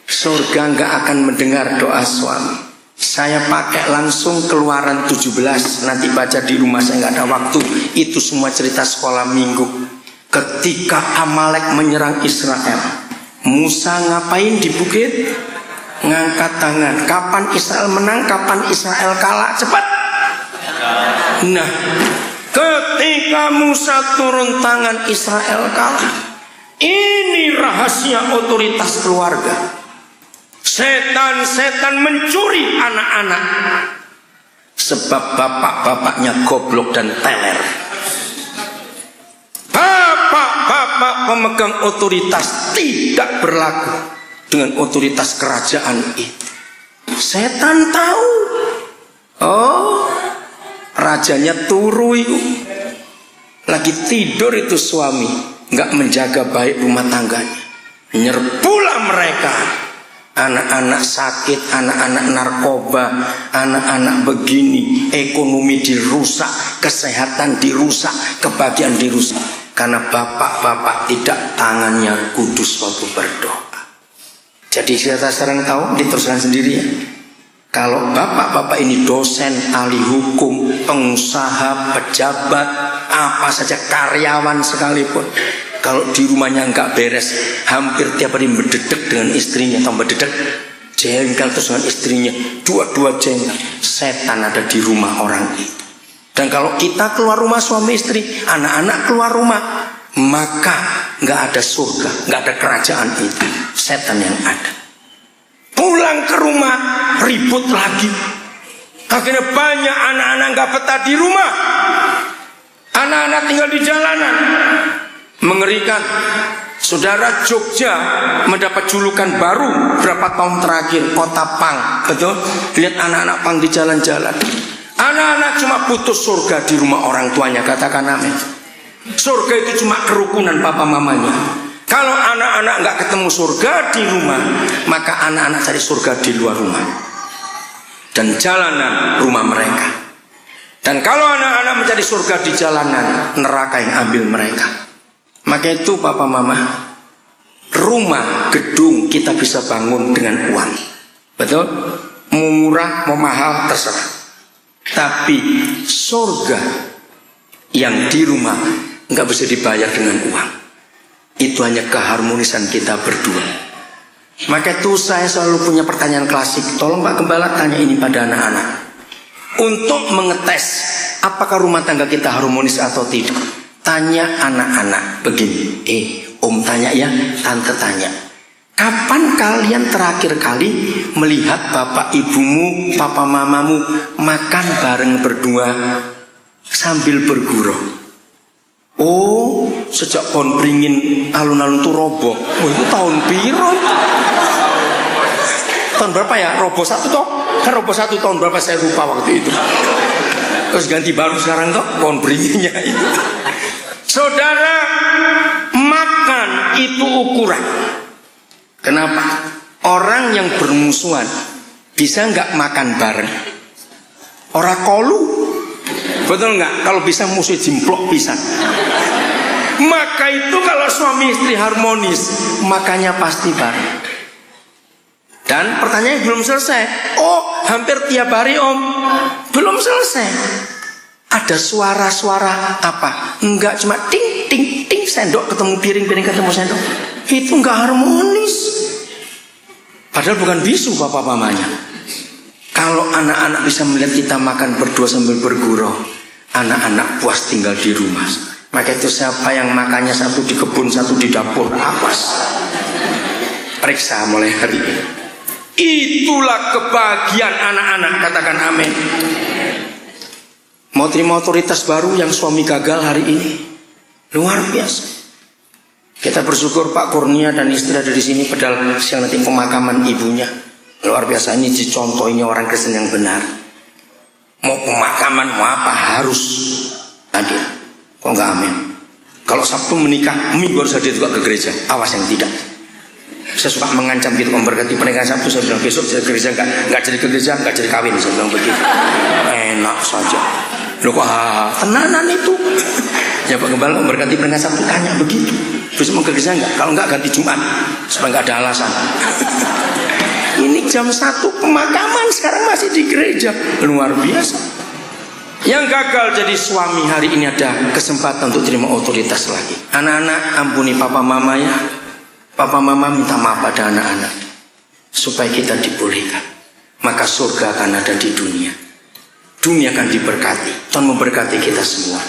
surga nggak akan mendengar doa suami. Saya pakai langsung Keluaran 17. Nanti baca di rumah, saya nggak ada waktu. Itu semua cerita sekolah minggu. Ketika Amalek menyerang Israel, Musa ngapain di bukit? Ngangkat tangan. Kapan Israel menang? Kapan Israel kalah? Cepat. Nah, ketika Musa turun tangan, Israel kalah. Ini rahasia otoritas keluarga. Setan-setan mencuri anak-anak sebab bapak-bapaknya goblok dan teler. Bapak-bapak pemegang otoritas tidak berlaku dengan otoritas kerajaan itu. Setan tahu. Oh, rajanya turu itu. Lagi tidur itu suami, nggak menjaga baik rumah tangganya. Nyerbulah mereka. Anak-anak sakit, anak-anak narkoba, anak-anak begini, ekonomi dirusak, kesehatan dirusak, kebahagiaan dirusak. Karena bapak-bapak tidak tangannya kudus waktu berdoa. Jadi kita sekarang tahu, diteruskan sendiri ya. Kalau bapak-bapak ini dosen, ahli hukum, pengusaha, pejabat, apa saja, karyawan sekalipun, kalau di rumahnya nggak beres, hampir tiap hari berdedek dengan istrinya, atau berdedek jengkel terus dengan istrinya, dua-dua jengkel, setan ada di rumah orang itu. Dan kalau kita keluar rumah suami istri, anak-anak keluar rumah, maka nggak ada surga, nggak ada kerajaan itu, setan yang ada. Pulang ke rumah ribut lagi. Akhirnya banyak anak-anak nggak betah di rumah. Anak-anak tinggal di jalanan. Mengerikan. Saudara, Jogja mendapat julukan baru berapa tahun terakhir, kota pang. Betul? Lihat anak-anak pang di jalan-jalan. Anak-anak cuma butuh surga di rumah orang tuanya, katakan amin. Surga itu cuma kerukunan papa mamanya. Kalau anak-anak nggak ketemu surga di rumah, maka anak-anak cari surga di luar rumah. dan jalanan rumah mereka. Dan kalau anak-anak mencari surga di jalanan, neraka yang ambil mereka. Maka itu papa mama, rumah, gedung kita bisa bangun dengan uang. Betul? Mau murah, mau mahal, terserah. Tapi surga yang di rumah nggak bisa dibayar dengan uang. Itu hanya keharmonisan kita berdua. Maka itu saya selalu punya pertanyaan klasik. Tolong Pak Gembala tanya ini pada anak-anak. Untuk mengetes apakah rumah tangga kita harmonis atau tidak, tanya anak-anak begini. Om tanya ya, tante tanya. Kapan kalian terakhir kali melihat bapak ibumu, papa mamamu makan bareng berdua sambil bergurau? Oh, sejak pohon beringin alun-alun itu roboh. Oh, itu tahun piro? Tahun berapa ya? Roboh satu toh? Kan roboh satu tahun berapa saya lupa waktu itu. Terus ganti baru sekarang toh pohon beringinnya itu. Saudara, makan itu ukuran. Kenapa? Orang yang bermusuhan bisa nggak makan bareng? Orang kolu, betul nggak? Kalau bisa musuh jimplok bisa. Maka itu kalau suami istri harmonis, makanya pasti bareng. Dan pertanyaannya belum selesai. Oh, hampir tiap hari om, belum selesai. Ada suara-suara apa? Enggak cuma ting ting ting, sendok ketemu piring, piring ketemu sendok. Itu enggak harmonis. Padahal bukan bisu bapak mamanya. Kalau anak-anak bisa melihat kita makan berdua sambil bergurau, anak-anak puas tinggal di rumah. Maka itu siapa yang makannya satu di kebun, satu di dapur, awas. Periksa mulai hari ini. Itulah kebahagiaan anak-anak, katakan amin. Mau terima otoritas baru yang suami gagal hari ini? Luar biasa. Kita bersyukur Pak Kurnia dan istri ada di sini, padahal siang nanti pemakaman ibunya. Luar biasa, ini dicontoh, ini orang Kristen yang benar. Mau pemakaman mau apa harus hadir. Kok enggak amin? Kalau Sabtu menikah, Minggu harus hadir juga ke gereja. Awas yang tidak. Saya suka mengancam gitu, memberkati pernikahan Sabtu. Saya bilang besok saya ke gereja enggak jadi ke gereja, enggak jadi kawin. Saya bilang begitu. Enak saja. Loh kok tenanan itu. Ya Pak Gembala memberkati pernikahan Sabtu, tanya begitu. Besok mau ke gereja enggak? Kalau enggak ganti Jumat supaya enggak ada alasan. Ini jam 1 pemakaman sekarang masih di gereja. Luar biasa. Yang gagal jadi suami hari ini ada kesempatan untuk terima otoritas lagi. Anak-anak ampuni papa mama ya. Papa mama minta maaf pada anak-anak supaya kita dibolehkan. Maka surga akan ada di dunia. Dunia akan diberkati. Tuhan memberkati kita semua.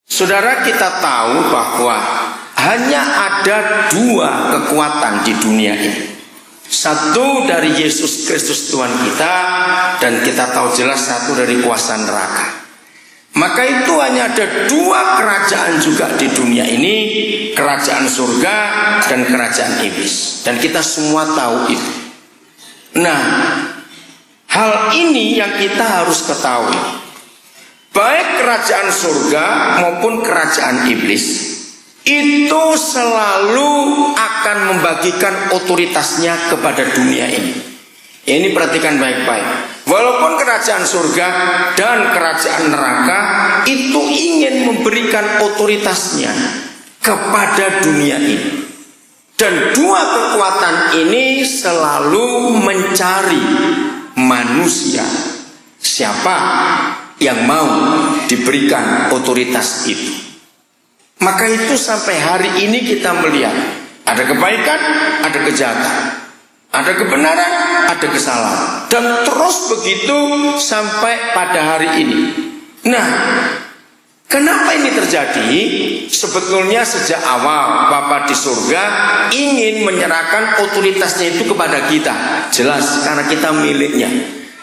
Saudara, kita tahu bahwa hanya ada dua kekuatan di dunia ini. Satu dari Yesus Kristus Tuhan kita, dan kita tahu jelas satu dari kuasa neraka. Maka itu hanya ada dua kerajaan juga di dunia ini, kerajaan surga dan kerajaan iblis. Dan kita semua tahu itu. Nah, hal ini yang kita harus ketahui. Baik kerajaan surga maupun kerajaan iblis itu selalu akan membagikan otoritasnya kepada dunia ini. Ini perhatikan baik-baik. Walaupun kerajaan surga dan kerajaan neraka itu ingin memberikan otoritasnya kepada dunia ini. Dan dua kekuatan ini selalu mencari manusia. Siapa yang mau diberikan otoritas itu? Maka itu sampai hari ini kita melihat ada kebaikan, ada kejahatan, ada kebenaran, ada kesalahan, dan terus begitu sampai pada hari ini. Nah, kenapa ini terjadi? Sebetulnya sejak awal Bapa di surga ingin menyerahkan otoritasnya itu kepada kita. Jelas karena kita miliknya.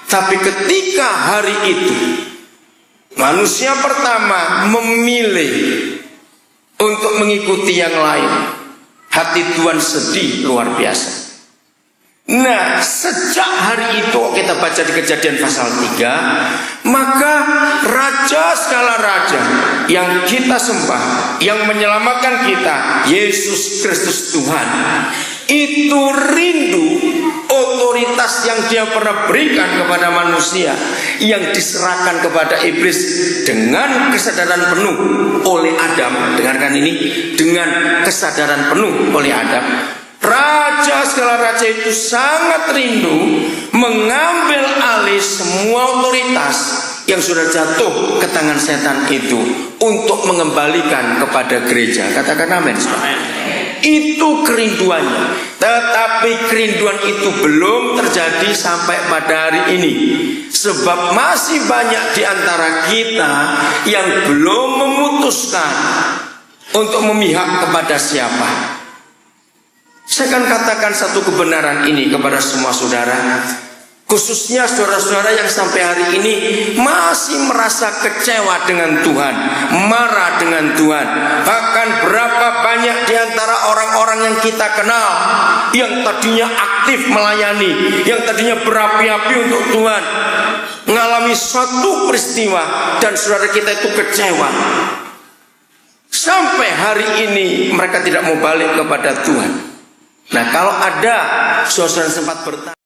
Tapi ketika hari itu manusia pertama memilih untuk mengikuti yang lain, hati Tuhan sedih luar biasa. Nah, sejak hari itu kita baca di Kejadian pasal 3, maka raja segala raja yang kita sembah, yang menyelamatkan kita, Yesus Kristus Tuhan, itu rindu otoritas yang dia pernah berikan kepada manusia, yang diserahkan kepada iblis dengan kesadaran penuh oleh Adam. Dengarkan ini, dengan kesadaran penuh oleh Adam. Raja segala raja itu sangat rindu mengambil alih semua otoritas yang sudah jatuh ke tangan setan itu untuk mengembalikan kepada gereja. Katakan amin. Itu kerinduannya. Tetapi kerinduan itu belum terjadi sampai pada hari ini. Sebab masih banyak di antara kita yang belum memutuskan untuk memihak kepada siapa. Saya akan katakan satu kebenaran ini kepada semua saudara, khususnya saudara-saudara yang sampai hari ini masih merasa kecewa dengan Tuhan, marah dengan Tuhan. Bahkan berapa banyak di antara orang-orang yang kita kenal yang tadinya aktif melayani, yang tadinya berapi-api untuk Tuhan, mengalami suatu peristiwa dan saudara kita itu kecewa. Sampai hari ini mereka tidak mau balik kepada Tuhan. Nah, kalau ada saudara sempat bertanya,